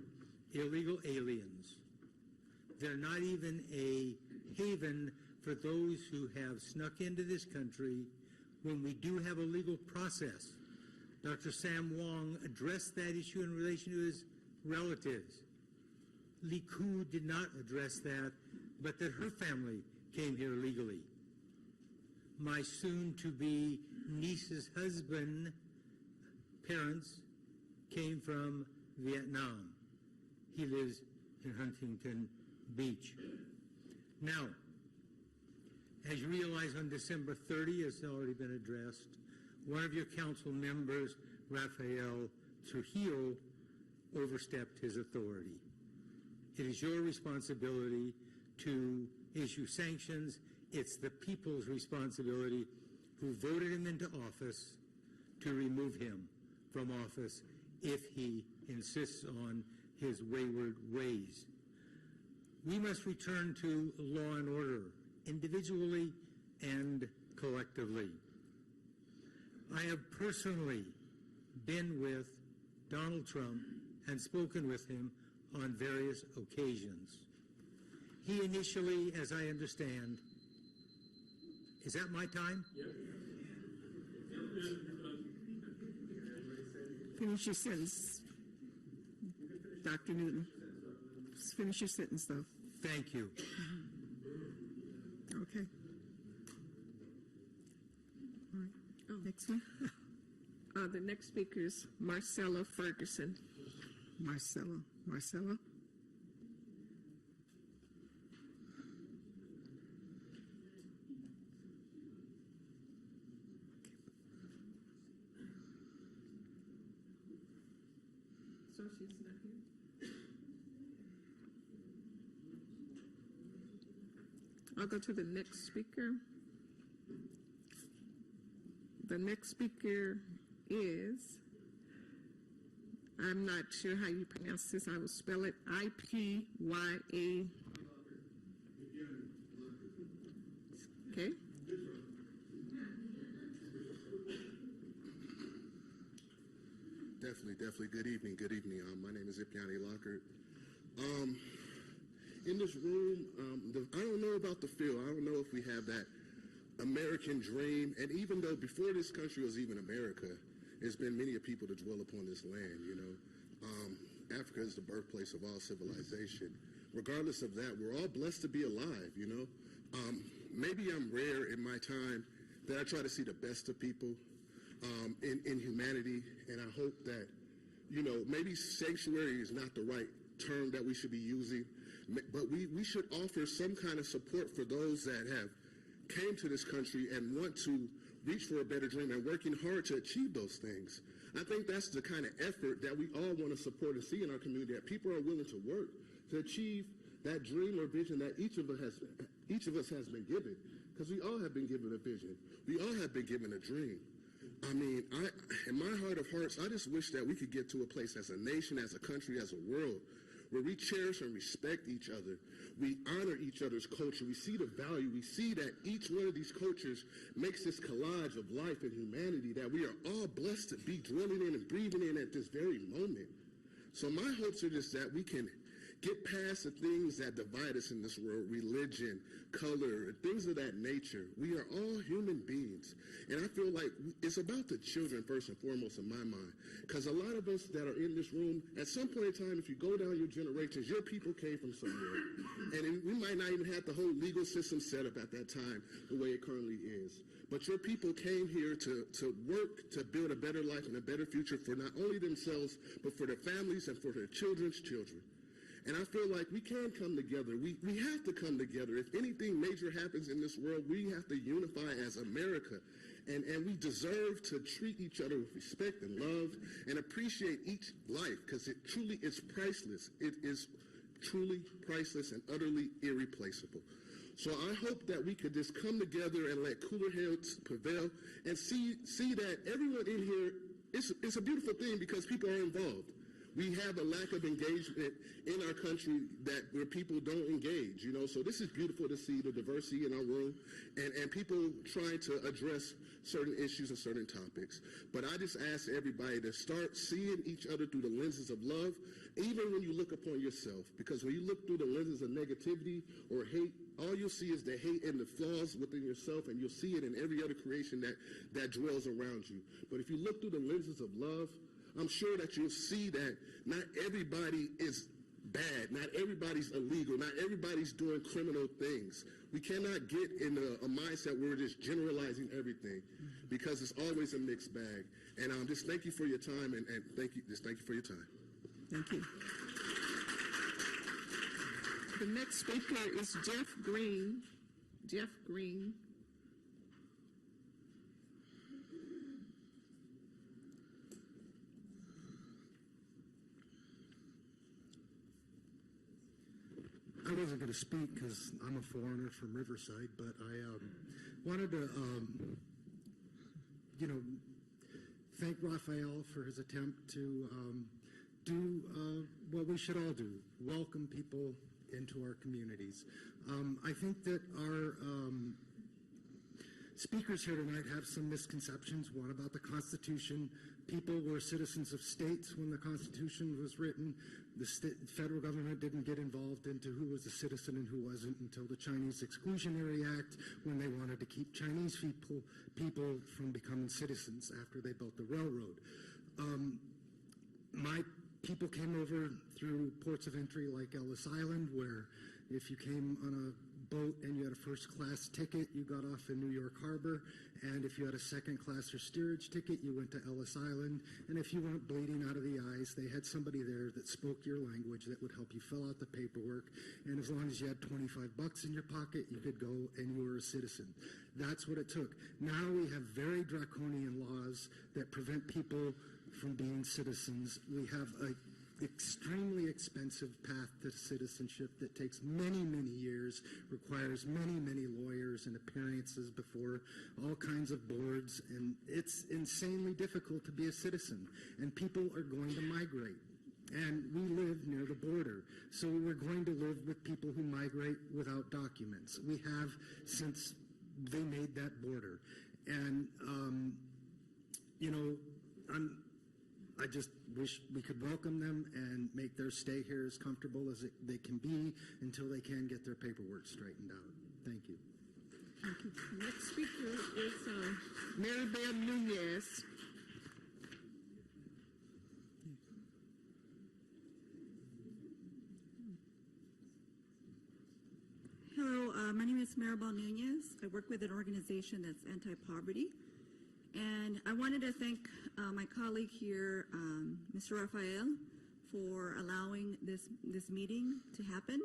illegal aliens. They're not even a haven for those who have snuck into this country when we do have a legal process. Dr. Sam Wong addressed that issue in relation to his relatives. Li Ku did not address that, but that her family came here legally. My soon-to-be niece's husband, parents, came from Vietnam. He lives in Huntington Beach. Now, as you realize, on December 30, as already been addressed, one of your council members, Rafael Trujillo, overstepped his authority. It is your responsibility to issue sanctions. It's the people's responsibility who voted him into office to remove him from office if he insists on his wayward ways. We must return to law and order, individually and collectively. I have personally been with Donald Trump and spoken with him on various occasions. He initially, as I understand, is that my time? Yep. Finish your sentence, Dr. Newton. Just finish your sentence, though. Thank you. Okay. All right. Oh. Next one. The next speaker is Marcella Ferguson. Marcella. So she's not here. I'll go to the next speaker. The next speaker is, I'm not sure how you pronounce this. I will spell it I-P-Y-A. Okay. Definitely. Good evening. My name is Ipiani Lockhart. In this room, I don't know about the feel. I don't know if we have that American dream. And even though before this country was even America, there's been many people to dwell upon this land, you know. Africa is the birthplace of all civilization. Regardless of that, we're all blessed to be alive, you know. Maybe I'm rare in my time that I try to see the best of people in humanity, and I hope that, you know, maybe sanctuary is not the right term that we should be using, but we should offer some kind of support for those that have came to this country and want to reach for a better dream and working hard to achieve those things. I think that's the kind of effort that we all want to support and see in our community, that people are willing to work to achieve that dream or vision that each of us has been given, because we all have been given a vision. We all have been given a dream. I mean, in my heart of hearts, I just wish that we could get to a place as a nation, as a country, as a world, where we cherish and respect each other. We honor each other's culture. We see the value. We see that each one of these cultures makes this collage of life and humanity that we are all blessed to be dwelling in and breathing in at this very moment. So my hopes are just that we can get past the things that divide us in this world, religion, color, and things of that nature. We are all human beings. And I feel like it's about the children first and foremost in my mind. Because a lot of us that are in this room, at some point in time, if you go down your generations, your people came from somewhere. And we might not even have the whole legal system set up at that time the way it currently is. But your people came here to work to build a better life and a better future for not only themselves, but for their families and for their children's children. And I feel like we can come together. We have to come together. If anything major happens in this world, we have to unify as America. And we deserve to treat each other with respect and love and appreciate each life, because it truly is priceless. It is truly priceless and utterly irreplaceable. So I hope that we could just come together and let cooler heads prevail and see that everyone in here, it's a beautiful thing because people are involved. We have a lack of engagement in our country where people don't engage, you know. So this is beautiful to see the diversity in our room and people trying to address certain issues and certain topics. But I just ask everybody to start seeing each other through the lenses of love, even when you look upon yourself. Because when you look through the lenses of negativity or hate, all you'll see is the hate and the flaws within yourself, and you'll see it in every other creation that dwells around you. But if you look through the lenses of love, I'm sure that you'll see that not everybody is bad, not everybody's illegal, not everybody's doing criminal things. We cannot get in a mindset where we're just generalizing everything, because it's always a mixed bag. And just thank you for your time, and thank you for your time. Thank you. The next speaker is Jeff Green. Jeff Green. I wasn't going to speak because I'm a foreigner from Riverside, but I wanted to, thank Rafael for his attempt to do what we should all do, welcome people into our communities. I think that our speakers here tonight have some misconceptions. One about the Constitution. People were citizens of states when the Constitution was written. The federal government didn't get involved into who was a citizen and who wasn't until the Chinese Exclusionary Act, when they wanted to keep Chinese people from becoming citizens after they built the railroad. My people came over through ports of entry like Ellis Island, where if you came on a boat and you had a first-class ticket, you got off in New York Harbor, and if you had a second-class or steerage ticket, you went to Ellis Island, and if you weren't bleeding out of the eyes, they had somebody there that spoke your language that would help you fill out the paperwork, and as long as you had $25 in your pocket, you could go and you were a citizen. That's what it took. Now we have very draconian laws that prevent people from being citizens. We have a extremely expensive path to citizenship that takes many, many years, requires many, many lawyers and appearances before all kinds of boards, and it's insanely difficult to be a citizen, and people are going to migrate. And we live near the border, so we're going to live with people who migrate without documents. We have since they made that border. And, I just wish we could welcome them and make their stay here as comfortable as they can be until they can get their paperwork straightened out. Thank you. Thank you. Next speaker is Maribel Nunez. is Maribel Nunez. I work with an organization that's anti-poverty. And I wanted to thank my colleague here, Mr. Rafael, for allowing this meeting to happen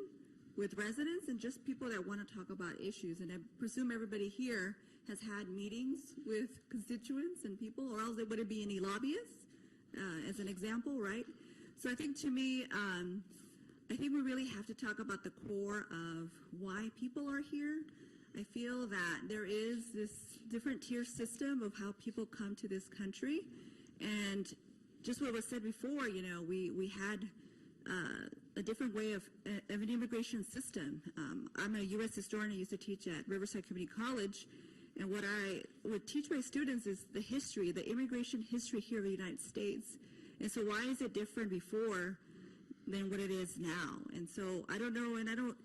with residents and just people that want to talk about issues. And I presume everybody here has had meetings with constituents and people, or else there wouldn't be any lobbyists, as an example, right? So I think to me, I think we really have to talk about the core of why people are here. I feel that there is this different tier system of how people come to this country. And just what was said before, you know, we had a different way of an immigration system. I'm a U.S. historian. I used to teach at Riverside Community College. And what I would teach my students is the history, the immigration history here in the United States. And so why is it different before than what it is now? And so I don't know, and I don't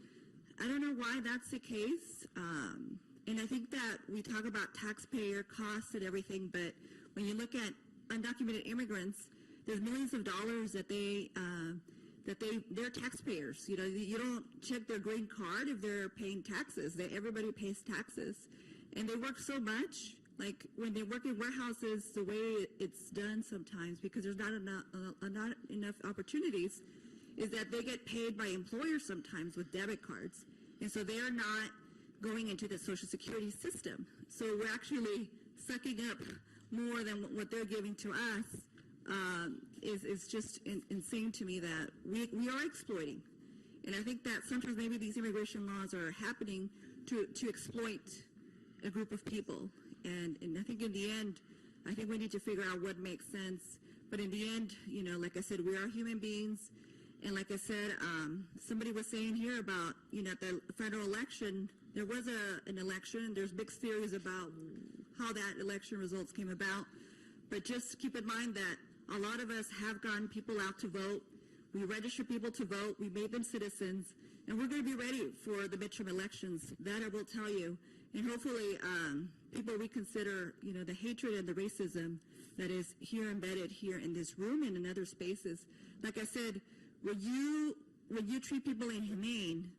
know why that's the case. And I think that we talk about taxpayer costs and everything, but when you look at undocumented immigrants, there's millions of dollars that they're taxpayers. You know, you don't check their green card if they're paying taxes. Everybody pays taxes, and they work so much. Like when they work in warehouses, the way it's done sometimes, because there's not enough opportunities, is that they get paid by employers sometimes with debit cards. And so they are not going into the Social Security system. So we're actually sucking up more than what they're giving to us. Is just insane to me that we are exploiting. And I think that sometimes maybe these immigration laws are happening to exploit a group of people. And I think in the end, I think we need to figure out what makes sense. But in the end, you know, like I said, we are human beings. And like I said, somebody was saying here about, you know, the federal election, there was an election. There's big theories about how that election results came about. But just keep in mind that a lot of us have gotten people out to vote. We register people to vote. We made them citizens. And we're going to be ready for the midterm elections. That I will tell you. And hopefully people reconsider, you know, the hatred and the racism that is here embedded here in this room and in other spaces. Like I said, when you treat people inhumane,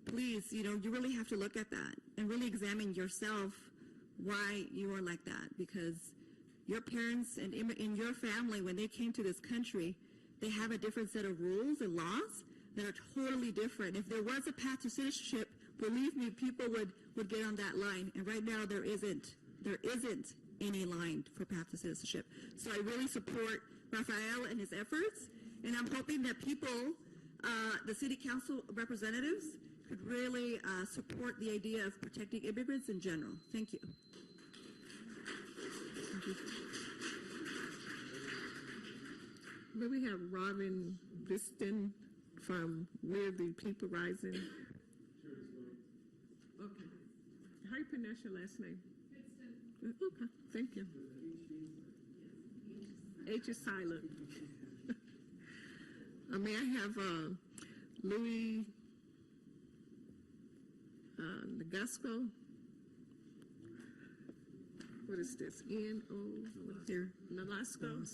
please, you know, you really have to look at that and really examine yourself why you are like that. Because your parents and in your family, when they came to this country, they have a different set of rules and laws that are totally different. If there was a path to citizenship, believe me, people would get on that line. And right now there isn't any line for path to citizenship. So I really support Rafael and his efforts. And I'm hoping that people, the city council representatives, could really support the idea of protecting immigrants in general. Thank you. Thank you. May we have Robin Viston from Where the People Rising? Okay. How do you pronounce your last name? Okay, thank you. H is silent. May I have Louis Nagasco? What is this? N-O? What's here? Nalasco?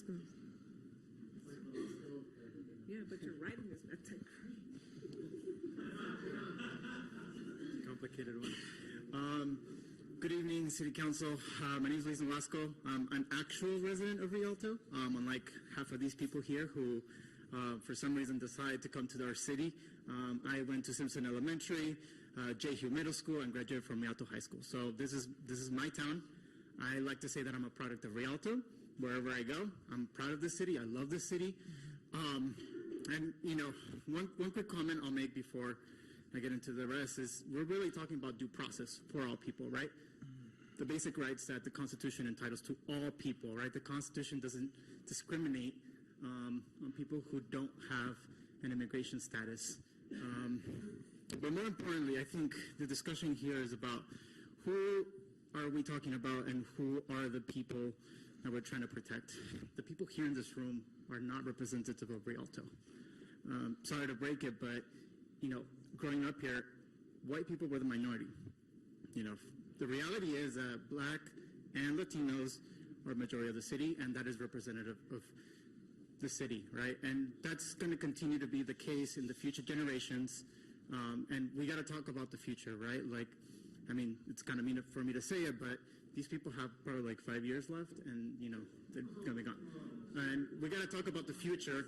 Yeah, but your writing is not that great. Complicated one. Good evening, City Council. My name is Luis Nolasco. I'm an actual resident of Rialto, unlike half of these people here who, for some reason, decide to come to our city. I went to Simpson Elementary, J. Hugh Middle School, and graduated from Rialto High School. So this is my town. I like to say that I'm a product of Rialto. Wherever I go, I'm proud of this city. I love this city. And, you know, one quick comment I'll make before I get into the rest is we're really talking about due process for all people, right? The basic rights that the Constitution entitles to all people, right? The Constitution doesn't discriminate on people who don't have an immigration status. But more importantly, I think the discussion here is about who are we talking about and who are the people that we're trying to protect. The people here in this room are not representative of Rialto. Sorry to break it, but, you know, growing up here, white people were the minority. You know, the reality is that Black and Latinos are a majority of the city, and that is representative of the city, right? And that's going to continue to be the case in the future generations. And we got to talk about the future, right? Like, I mean, it's kind of mean for me to say it, but these people have probably like 5 years left, and they're gonna be gone. And we got to talk about the future.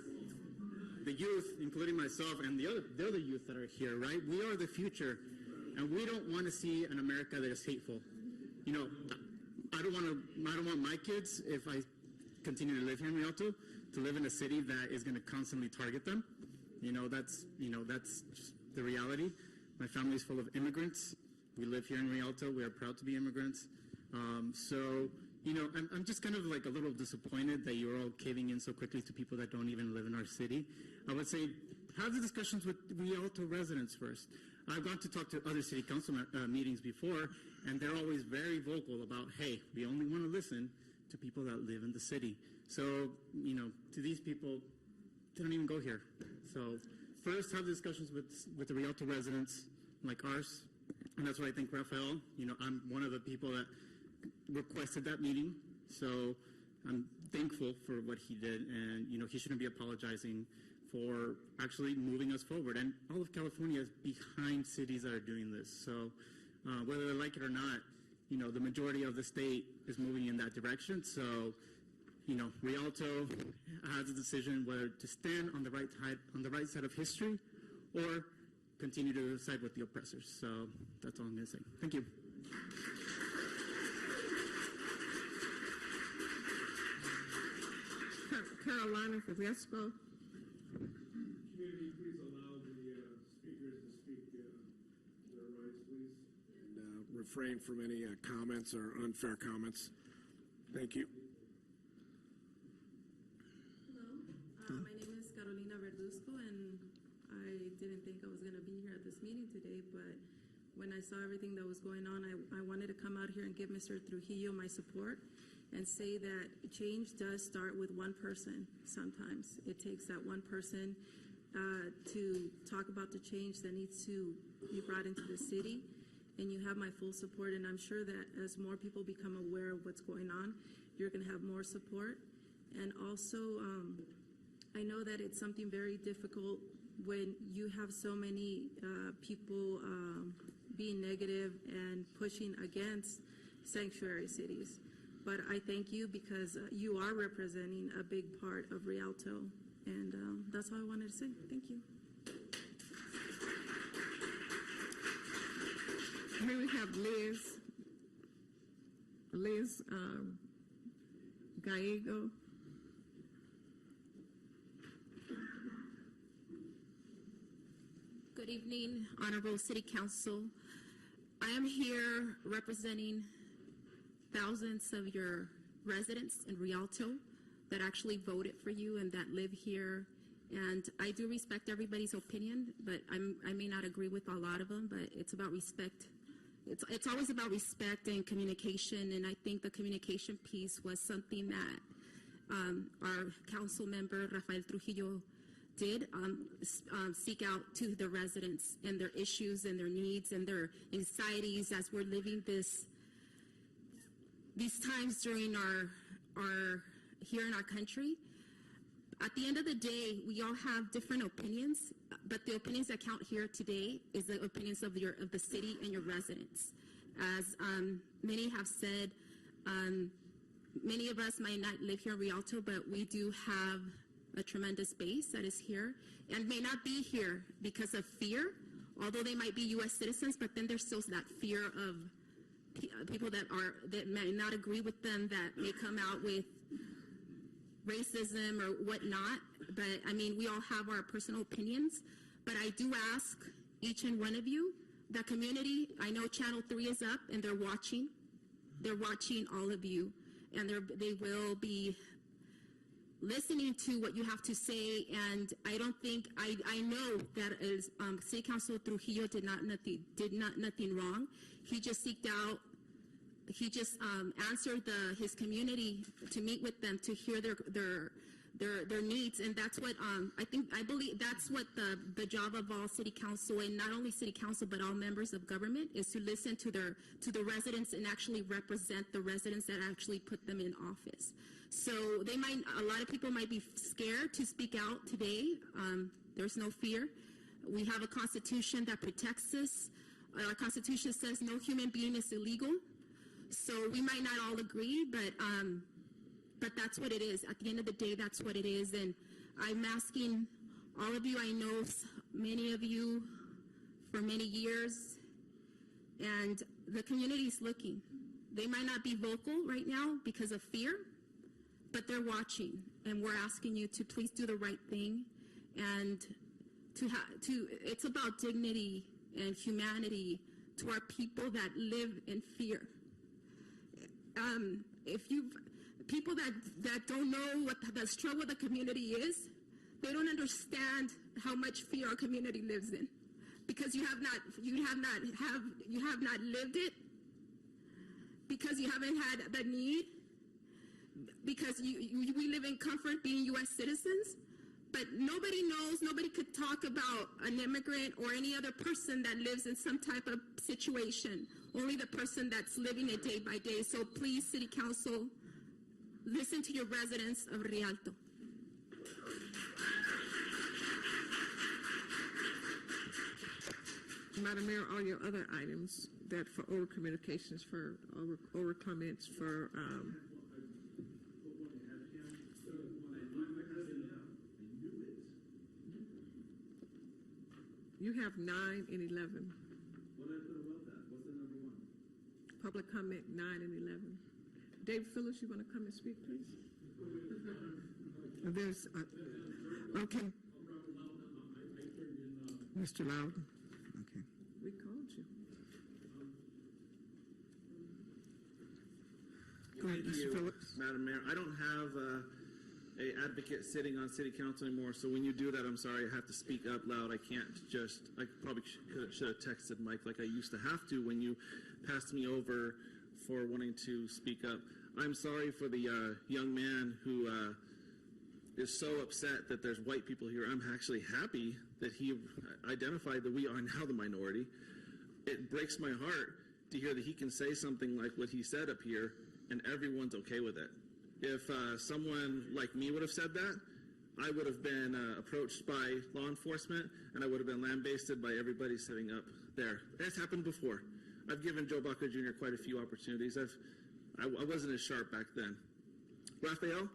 The youth, including myself and the other youth that are here, right? We are the future, and we don't want to see an America that is hateful. I don't want my kids, if I continue to live here in Rialto, to live in a city that is going to constantly target them. That's just the reality. My family is full of immigrants. We live here in Rialto. We are proud to be immigrants. I'm just kind of like a little disappointed that you're all caving in so quickly to people that don't even live in our city. I would say have the discussions with Rialto residents first. I've gone to talk to other city council meetings before, and they're always very vocal about, hey, we only want to listen to people that live in the city. So, to these people, they don't even go here. So first have discussions with the Rialto residents like ours, and that's why I think Rafael, I'm one of the people that requested that meeting, so I'm thankful for what he did, and he shouldn't be apologizing for actually moving us forward. And all of California is behind cities that are doing this. So whether they like it or not, the majority of the state is moving in that direction. So Rialto has a decision whether to stand on the right side of history or continue to side with the oppressors. So that's all I'm going to say. Thank you. Carolina Fidesco. Community, please allow the speakers to speak their rights, please. And refrain from any comments or unfair comments. Thank you. Hello, my name is Carolina Verduzco, and I didn't think I was going to be here at this meeting today, but when I saw everything that was going on, I wanted to come out here and give Mr. Trujillo my support and say that change does start with one person sometimes. It takes that one person to talk about the change that needs to be brought into the city, and you have my full support, and I'm sure that as more people become aware of what's going on, you're going to have more support. And also, I know that it's something very difficult when you have so many people being negative and pushing against sanctuary cities. But I thank you because you are representing a big part of Rialto, and that's all I wanted to say. Thank you. Here we have Liz Gallego. Good evening, Honorable City Council. I am here representing thousands of your residents in Rialto that actually voted for you and that live here. And I do respect everybody's opinion, but I may not agree with a lot of them, but it's about respect. It's always about respect and communication, and I think the communication piece was something that our council member, Rafael Trujillo, did seek out to the residents and their issues and their needs and their anxieties as we're living these times during our here in our country. At the end of the day, we all have different opinions, but the opinions that count here today is the opinions of the city and your residents. As many have said, many of us might not live here in Rialto, but we do have a tremendous base that is here and may not be here because of fear, although they might be U.S. citizens, but then there's still that fear of people that may not agree with them, that may come out with racism or whatnot. But I mean, we all have our personal opinions, but I do ask each and one of you, the community, I know Channel 3 is up and they're watching all of you, and they will be listening to what you have to say. And I don't think, I know that as City Council Trujillo did nothing wrong. He just answered his community to meet with them, to hear their needs, and that's what I believe that's what the job of all city council, and not only city council but all members of government, is to listen to the residents and actually represent the residents that actually put them in office. So a lot of people might be scared to speak out today. There's no fear. We have a constitution that protects us. our Constitution says no human being is illegal. So we might not all agree, but that's what it is. At the end of the day, that's what it is. And I'm asking all of you, I know many of you for many years, and the community is looking. They might not be vocal right now because of fear, but they're watching, and we're asking you to please do the right thing, and it's about dignity and humanity to our people that live in fear. People that don't know what the struggle of the community is, they don't understand how much fear our community lives in, because you have not lived it, because you haven't had the need, because we live in comfort being U.S. citizens, but nobody knows, nobody could talk about an immigrant or any other person that lives in some type of situation, only the person that's living it day by day. So please, City Council, listen to your residents of Rialto. Madam Mayor, all your other items that for oral communications, for oral comments, for you have 9 and 11. Public comment 9 and 11. Dave Phillips, you want to come and speak, please? There's okay. Mr. Loudon. Okay. We called you. Go ahead, Mr. Phillips. Madam Mayor. I don't have a advocate sitting on City Council anymore, so when you do that, I'm sorry, I have to speak up loud. I can't just, I probably should have texted Mike like I used to have to when you passed me over for wanting to speak up. I'm sorry for the young man who is so upset that there's white people here. I'm actually happy that he identified that we are now the minority. It breaks my heart to hear that he can say something like what he said up here and everyone's okay with it. If someone like me would have said that, I would have been approached by law enforcement and I would have been lambasted by everybody sitting up there. It's happened before. I've given Joe Baca Jr. quite a few opportunities. I wasn't as sharp back then. Rafael,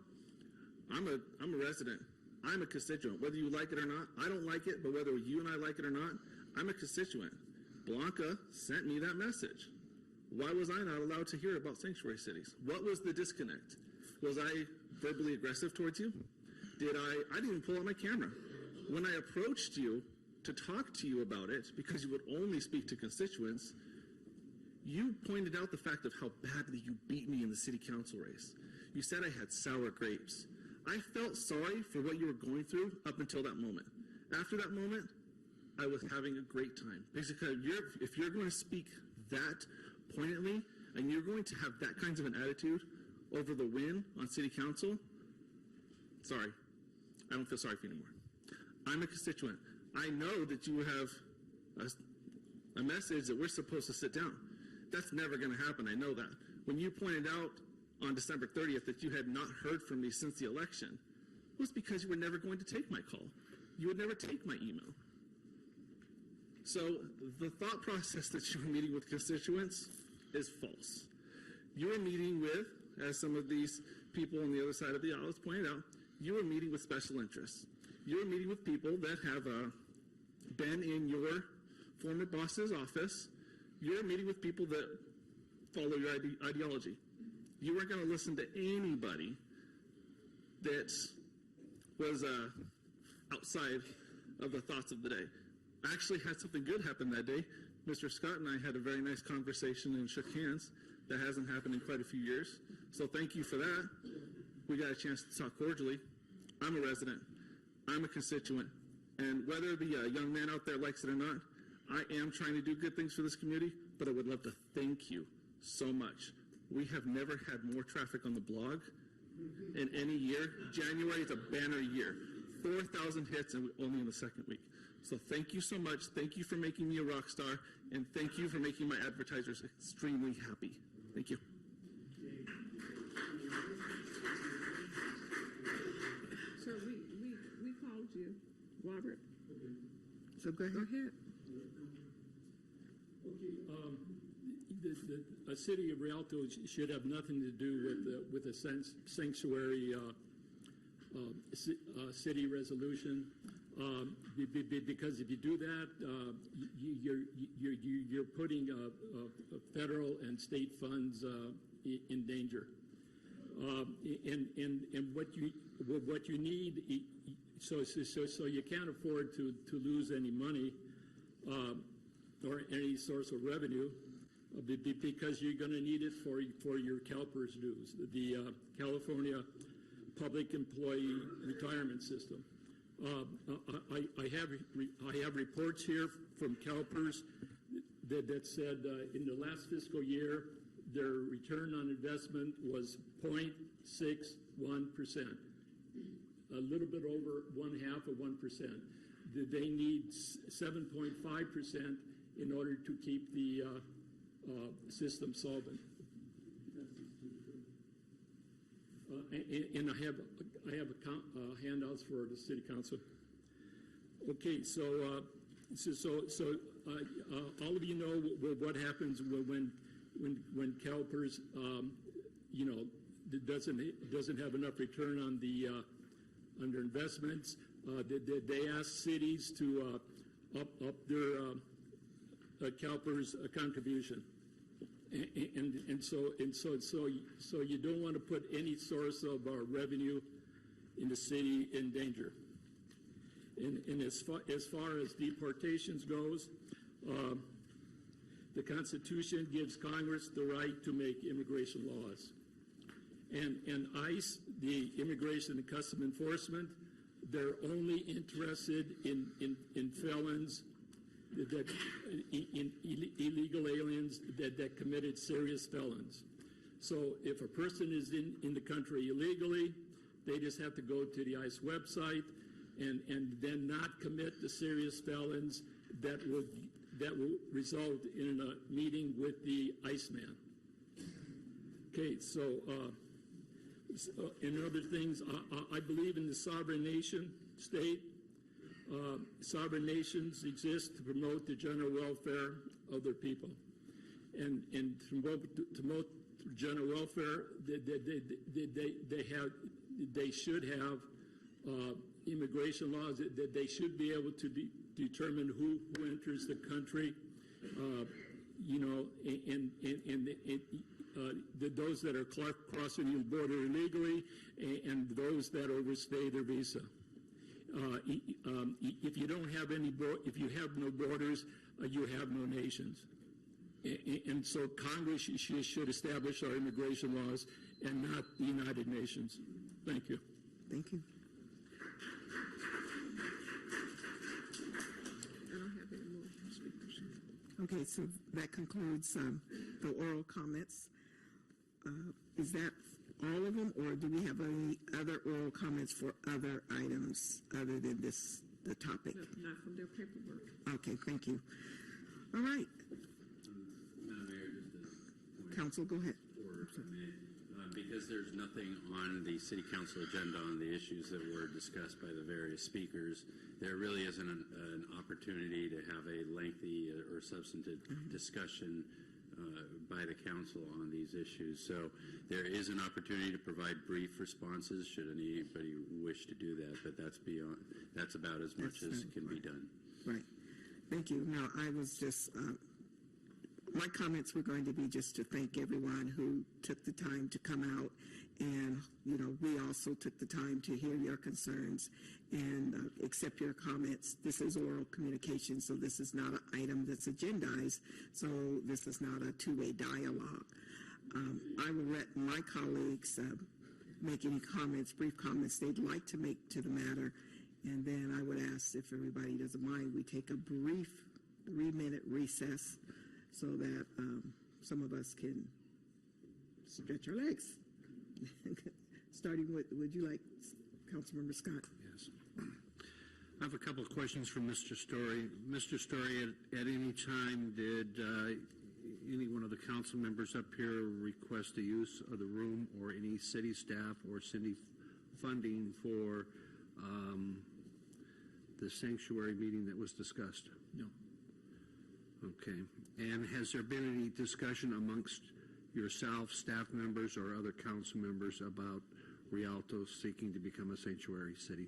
I'm a resident. I'm a constituent. Whether you like it or not, I don't like it, but whether you and I like it or not, I'm a constituent. Blanca sent me that message. Why was I not allowed to hear about sanctuary cities? What was the disconnect? Was I verbally aggressive towards you? I didn't even pull out my camera. When I approached you to talk to you about it, because you would only speak to constituents, you pointed out the fact of how badly you beat me in the city council race. You said I had sour grapes. I felt sorry for what you were going through up until that moment. After that moment, I was having a great time. Basically, if you're going to speak that poignantly, and you're going to have that kinds of an attitude over the win on city council, sorry, I don't feel sorry for you anymore. I'm a constituent. I know that you have a message that we're supposed to sit down. That's never going to happen. I know that. When you pointed out on December 30th that you had not heard from me since the election, it was because you were never going to take my call. You would never take my email. So the thought process that you were meeting with constituents is false. You were meeting with, as some of these people on the other side of the aisle pointed out, you were meeting with special interests. You were meeting with people that have been in your former boss's office. You're meeting with people that follow your ideology. You weren't going to listen to anybody that was outside of the thoughts of the day. I actually had something good happen that day. Mr. Scott and I had a very nice conversation and shook hands. That hasn't happened in quite a few years. So thank you for that. We got a chance to talk cordially. I'm a resident. I'm a constituent. And whether the young man out there likes it or not, I am trying to do good things for this community, but I would love to thank you so much. We have never had more traffic on the blog in any year. January is a banner year. 4,000 hits and only in the second week. So thank you so much. Thank you for making me a rock star, and thank you for making my advertisers extremely happy. Thank you. So we called you, Robert. So go ahead. a city of Rialto should have nothing to do with the sanctuary city resolution, because if you do that, you're putting federal and state funds in danger. And what you need, so you can't afford to lose any money or any source of revenue, because you're going to need it for your CalPERS dues, the California Public Employee Retirement System. I have reports here from CalPERS that said in the last fiscal year their return on investment was 0.61%, a little bit over 0.5%. They need 7.5% in order to keep the system solvent. And I have handouts for the city council. Okay, so all of you know what happens when CalPERS, doesn't have enough return on the on their investments. They ask cities to up their CalPERS contribution. And so you don't want to put any source of revenue in the city in danger. And as far as deportations goes, the Constitution gives Congress the right to make immigration laws. And ICE, the Immigration and Custom Enforcement, they're only interested in felons, in illegal aliens that committed serious felons. So if a person is in the country illegally, they just have to go to the ICE website and then not commit the serious felons that will result in a meeting with the Iceman. Okay, so in other things, I believe in the sovereign nation state. Sovereign nations exist to promote the general welfare of their people, and to promote general welfare, they should have immigration laws. That they should be able to determine who enters the country, those that are crossing the border illegally, and those that overstay their visa. If you don't have if you have no borders, you have no nations. And so Congress should establish our immigration laws and not the United Nations. Thank you. Thank you. I don't have any more speakers. Okay, so that concludes the oral comments. Is that all of them, or do we have any other oral comments for other items other than the topic? Not from their paperwork. Okay, thank you. All right. Madam Mayor, just a point. Council, go ahead. Because there's nothing on the city council agenda on the issues that were discussed by the various speakers, there really isn't an opportunity to have a lengthy or substantive discussion by the council on these issues. So there is an opportunity to provide brief responses should anybody wish to do that, but that's about as much as can be done. Right. Thank you. Now, I was just, my comments were going to be just to thank everyone who took the time to come out, and, we also took the time to hear your concerns and accept your comments. This is oral communication, so this is not an item that's agendized, so this is not a two-way dialogue. I will let my colleagues make any comments, brief comments they'd like to make to the matter, and then I would ask, if everybody doesn't mind, we take a brief 3-minute recess so that some of us can stretch our legs. Starting with, would you like, Councilmember Scott? Yes. I have a couple of questions for Mr. Story. Mr. Story, at any time did any one of the council members up here request the use of the room or any city staff or city funding for the sanctuary meeting that was discussed? No. Okay. And has there been any discussion amongst yourself, staff members, or other council members about Rialto seeking to become a sanctuary city?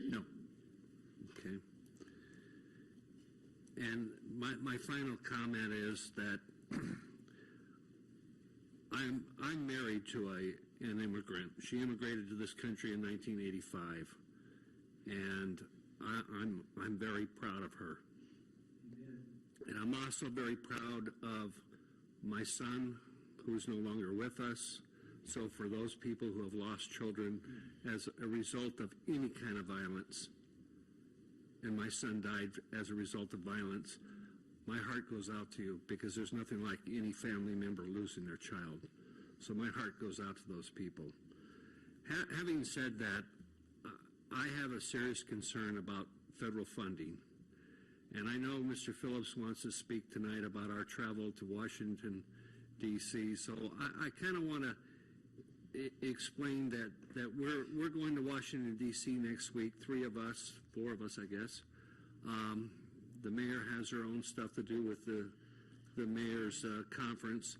No. Okay. And my final comment is that I'm married to an immigrant. She immigrated to this country in 1985, and I'm very proud of her. And I'm also very proud of my son, who's no longer with us. So for those people who have lost children as a result of any kind of violence, and my son died as a result of violence, my heart goes out to you, because there's nothing like any family member losing their child. So my heart goes out to those people. Having said that, I have a serious concern about federal funding. And I know Mr. Phillips wants to speak tonight about our travel to Washington, D.C., so I kind of want to explain that we're going to Washington, D.C. next week, 4 of us, I guess. The mayor has her own stuff to do with the mayor's conference.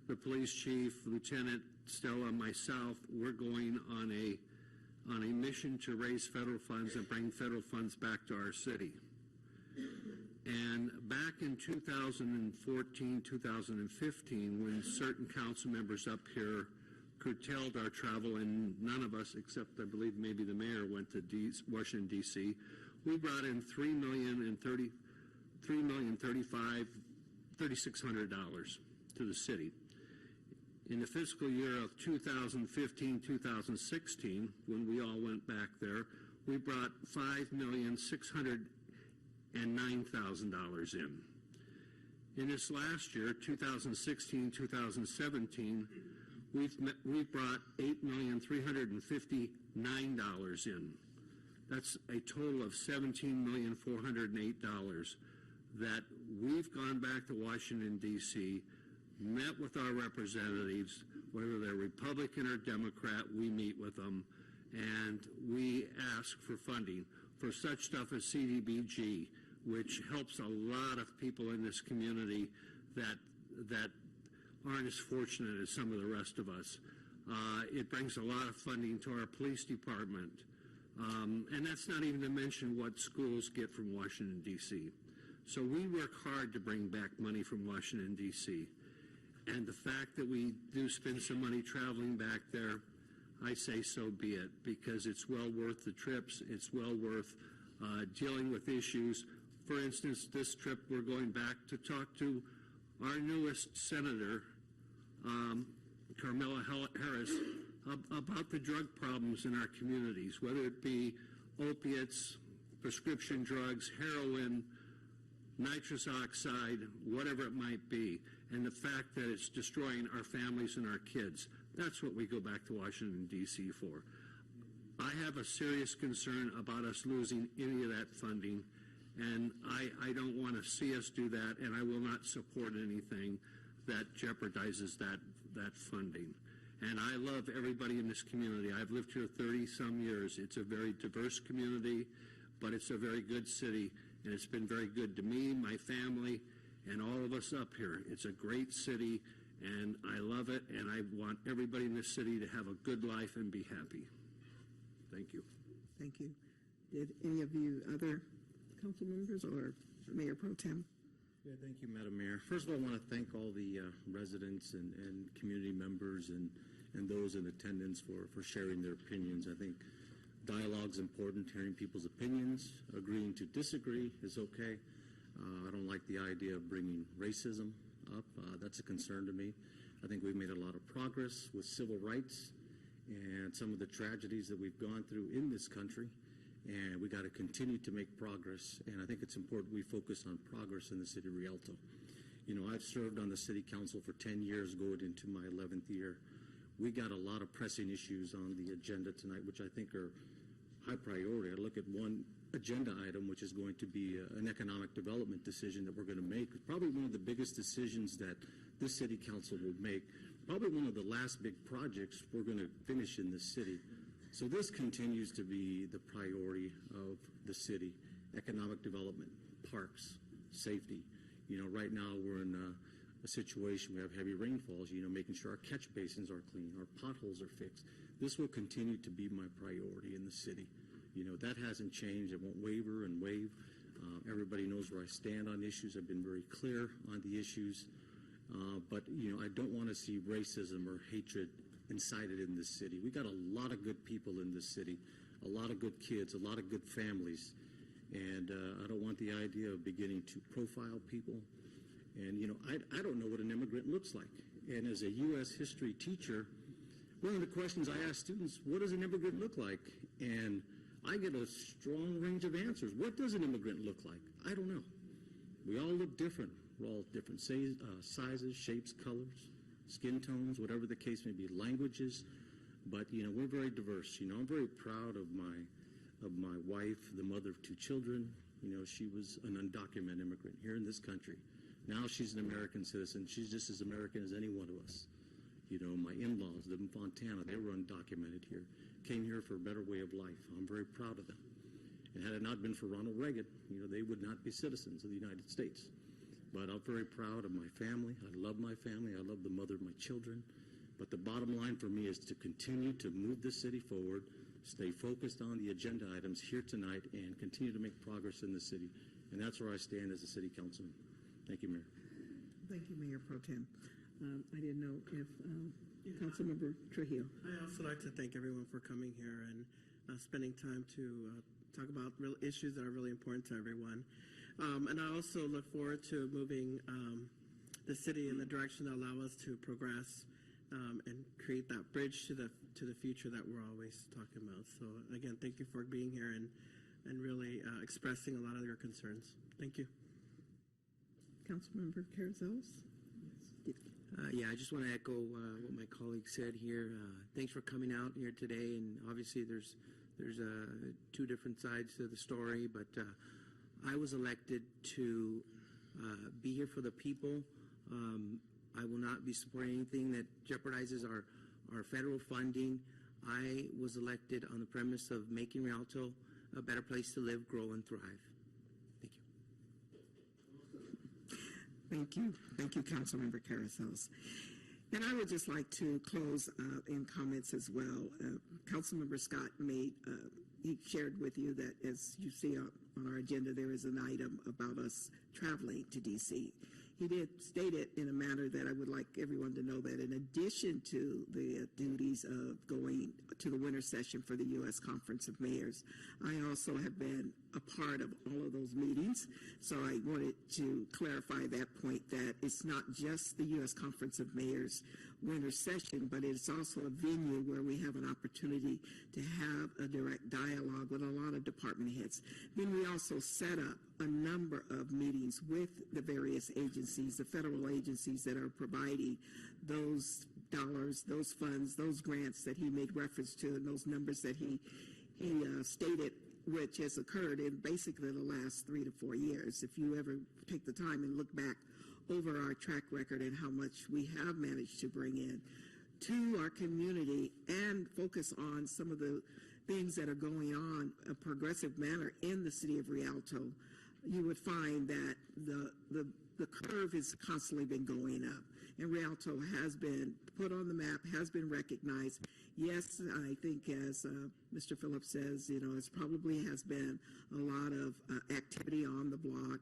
The police chief, Lieutenant Stella, myself, we're going on a mission to raise federal funds and bring federal funds back to our city. And back in 2014, 2015, when certain council members up here curtailed our travel, and none of us, except I believe maybe the mayor, went to Washington, D.C., we brought in $3,036,000 to the city. In the fiscal year of 2015-2016, when we all went back there, we brought $5,609,000 in. In this last year, 2016-2017, we've brought $8,359,000 in. That's a total of $17,408,000 that we've gone back to Washington, D.C., met with our representatives, whether they're Republican or Democrat, we meet with them, and we ask for funding for such stuff as CDBG, which helps a lot of people in this community that aren't as fortunate as some of the rest of us. It brings a lot of funding to our police department. And that's not even to mention what schools get from Washington, D.C. So we work hard to bring back money from Washington, D.C. And the fact that we do spend some money traveling back there, I say so be it, because it's well worth the trips. It's well worth dealing with issues. For instance, this trip we're going back to talk to our newest senator, Carmela Harris, about the drug problems in our communities, whether it be opiates, prescription drugs, heroin, nitrous oxide, whatever it might be, and the fact that it's destroying our families and our kids. That's what we go back to Washington, D.C. for. I have a serious concern about us losing any of that funding, and I don't want to see us do that, and I will not support anything that jeopardizes that funding. And I love everybody in this community. I've lived here 30-some years. It's a very diverse community, but it's a very good city, and it's been very good to me, my family, and all of us up here. It's a great city, and I love it, and I want everybody in this city to have a good life and be happy. Thank you. Thank you. Did any of you other council members or Mayor Pro Tem? Yeah, thank you, Madam Mayor. First of all, I want to thank all the residents and community members and those in attendance for sharing their opinions. I think dialogue's important, hearing people's opinions. Agreeing to disagree is okay. I don't like the idea of bringing racism up. That's a concern to me. I think we've made a lot of progress with civil rights and some of the tragedies that we've gone through in this country, and we got to continue to make progress, and I think it's important we focus on progress in the city of Rialto. You know, I've served on the city council for 10 years, going into my 11th year. We got a lot of pressing issues on the agenda tonight, which I think are high priority. I look at one agenda item, which is going to be an economic development decision that we're going to make. Probably one of the biggest decisions that this city council will make. Probably one of the last big projects we're going to finish in this city. So this continues to be the priority of the city: economic development, parks, safety. Right now we're in a situation, we have heavy rainfalls, making sure our catch basins are clean, our potholes are fixed. This will continue to be my priority in the city. That hasn't changed. It won't waver and wave. Everybody knows where I stand on issues. I've been very clear on the issues. But I don't want to see racism or hatred incited in this city. We got a lot of good people in this city, a lot of good kids, a lot of good families. And I don't want the idea of beginning to profile people. And, I don't know what an immigrant looks like. And as a U.S. history teacher, one of the questions I ask students, what does an immigrant look like? And I get a strong range of answers. What does an immigrant look like? I don't know. We all look different. We're all different sizes, shapes, colors, skin tones, whatever the case may be, languages. But, we're very diverse. I'm very proud of my wife, the mother of 2 children. She was an undocumented immigrant here in this country. Now she's an American citizen. She's just as American as any one of us. My in-laws live in Fontana. They were undocumented here. Came here for a better way of life. I'm very proud of them. And had it not been for Ronald Reagan, they would not be citizens of the United States. But I'm very proud of my family. I love my family. I love the mother of my children. But the bottom line for me is to continue to move the city forward, stay focused on the agenda items here tonight, and continue to make progress in the city. And that's where I stand as a city councilman. Thank you, Mayor. Thank you, Mayor Pro Tem. I didn't know if Councilmember Trujillo. I also like to thank everyone for coming here and spending time to talk about real issues that are really important to everyone. And I also look forward to moving the city in the direction that allow us to progress and create that bridge to the future that we're always talking about. So again, thank you for being here and really expressing a lot of your concerns. Thank you. Councilmember Carrizales? Yeah, I just want to echo what my colleague said here. Thanks for coming out here today. And obviously, there's 2 different sides to the story. But I was elected to be here for the people. I will not be supporting anything that jeopardizes our federal funding. I was elected on the premise of making Rialto a better place to live, grow, and thrive. Thank you. Thank you, Councilmember Carrizales. And I would just like to close in comments as well. Councilmember Scott he shared with you that, as you see on our agenda, there is an item about us traveling to D.C. He did state it in a manner that I would like everyone to know that in addition to the duties of going to the winter session for the U.S. Conference of Mayors, I also have been a part of all of those meetings. So I wanted to clarify that point, that it's not just the U.S. Conference of Mayors winter session, but it's also a venue where we have an opportunity to have a direct dialogue with a lot of department heads. Then we also set up a number of meetings with the various agencies, the federal agencies that are providing those dollars, those funds, those grants that he made reference to, and those numbers that he stated, which has occurred in basically the last 3 to 4 years. If you ever take the time and look back over our track record and how much we have managed to bring in to our community and focus on some of the things that are going on in a progressive manner in the city of Rialto, you would find that the curve has constantly been going up. And Rialto has been put on the map, has been recognized. Yes, I think as Mr. Phillips says, it probably has been a lot of activity on the block.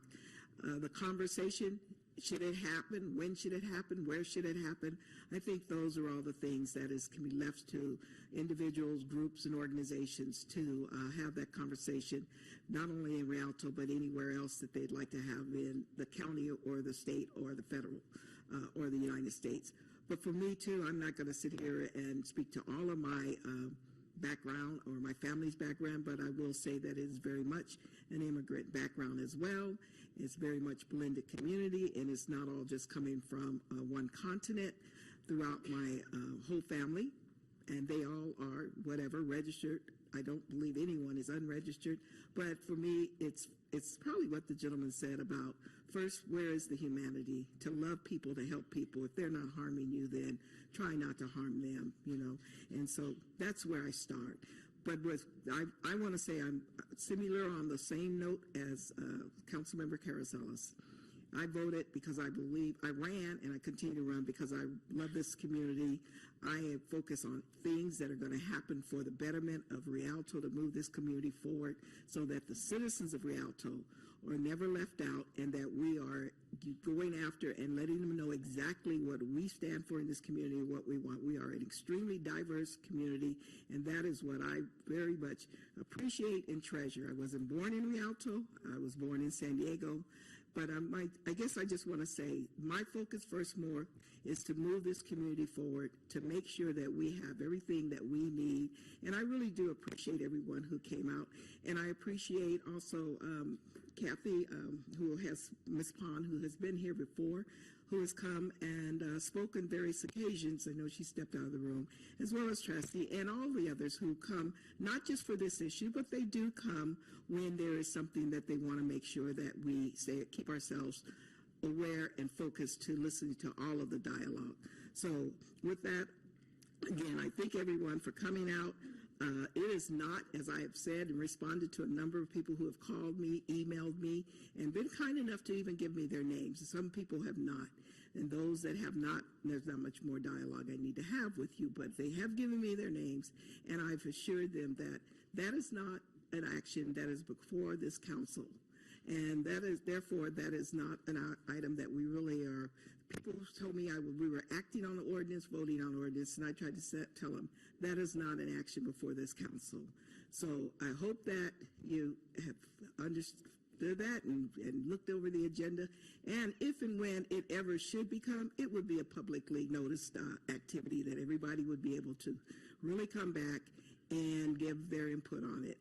The conversation, should it happen? When should it happen? Where should it happen? I think those are all the things that can be left to individuals, groups, and organizations to have that conversation, not only in Rialto, but anywhere else that they'd like to have in the county or the state or the federal or the United States. But for me, too, I'm not going to sit here and speak to all of my background or my family's background, but I will say that it is very much an immigrant background as well. It's very much blended community, and it's not all just coming from one continent. Throughout my whole family, and they all are whatever registered. I don't believe anyone is unregistered, but for me, it's probably what the gentleman said about first, where is the humanity to love people, to help people. If they're not harming you, then try not to harm them, And so that's where I start. But I want to say I'm similar on the same note as Councilmember Carrizales. I voted because I ran and I continue to run because I love this community. I am focused on things that are going to happen for the betterment of Rialto, to move this community forward so that the citizens of Rialto are never left out, and that we are going after and letting them know exactly what we stand for in this community, what we want. We are an extremely diverse community, and that is what I very much appreciate and treasure. I wasn't born in Rialto. I was born in San Diego. But I guess I just want to say my focus first more is to move this community forward, to make sure that we have everything that we need. And I really do appreciate everyone who came out. And I appreciate also Kathy, Ms. Pond, who has been here before, who has come and spoken various occasions. I know she stepped out of the room, as well as Trustee and all the others who come, not just for this issue, but they do come when there is something that they want to make sure that we keep ourselves aware and focused to listen to all of the dialogue. So with that, again, I thank everyone for coming out. It is not, as I have said and responded to a number of people who have called me, emailed me, and been kind enough to even give me their names. Some people have not. And those that have not, there's not much more dialogue I need to have with you, but they have given me their names, and I've assured them that that is not an action that is before this council. And that is, therefore, that is not an item that we really are. People told me we were acting on the ordinance, voting on ordinance, and I tried to tell them that is not an action before this council. So I hope that you have understood that and looked over the agenda. And if and when it ever should become, it would be a publicly noticed activity that everybody would be able to really come back and give their input on it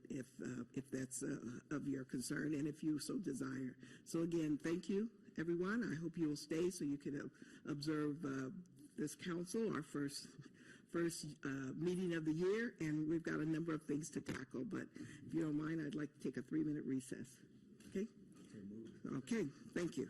if that's of your concern and if you so desire. So again, thank you, everyone. I hope you will stay so you can observe this council, our first meeting of the year, and we've got a number of things to tackle. But if you don't mind, I'd like to take a 3-minute recess. Okay? Okay, thank you.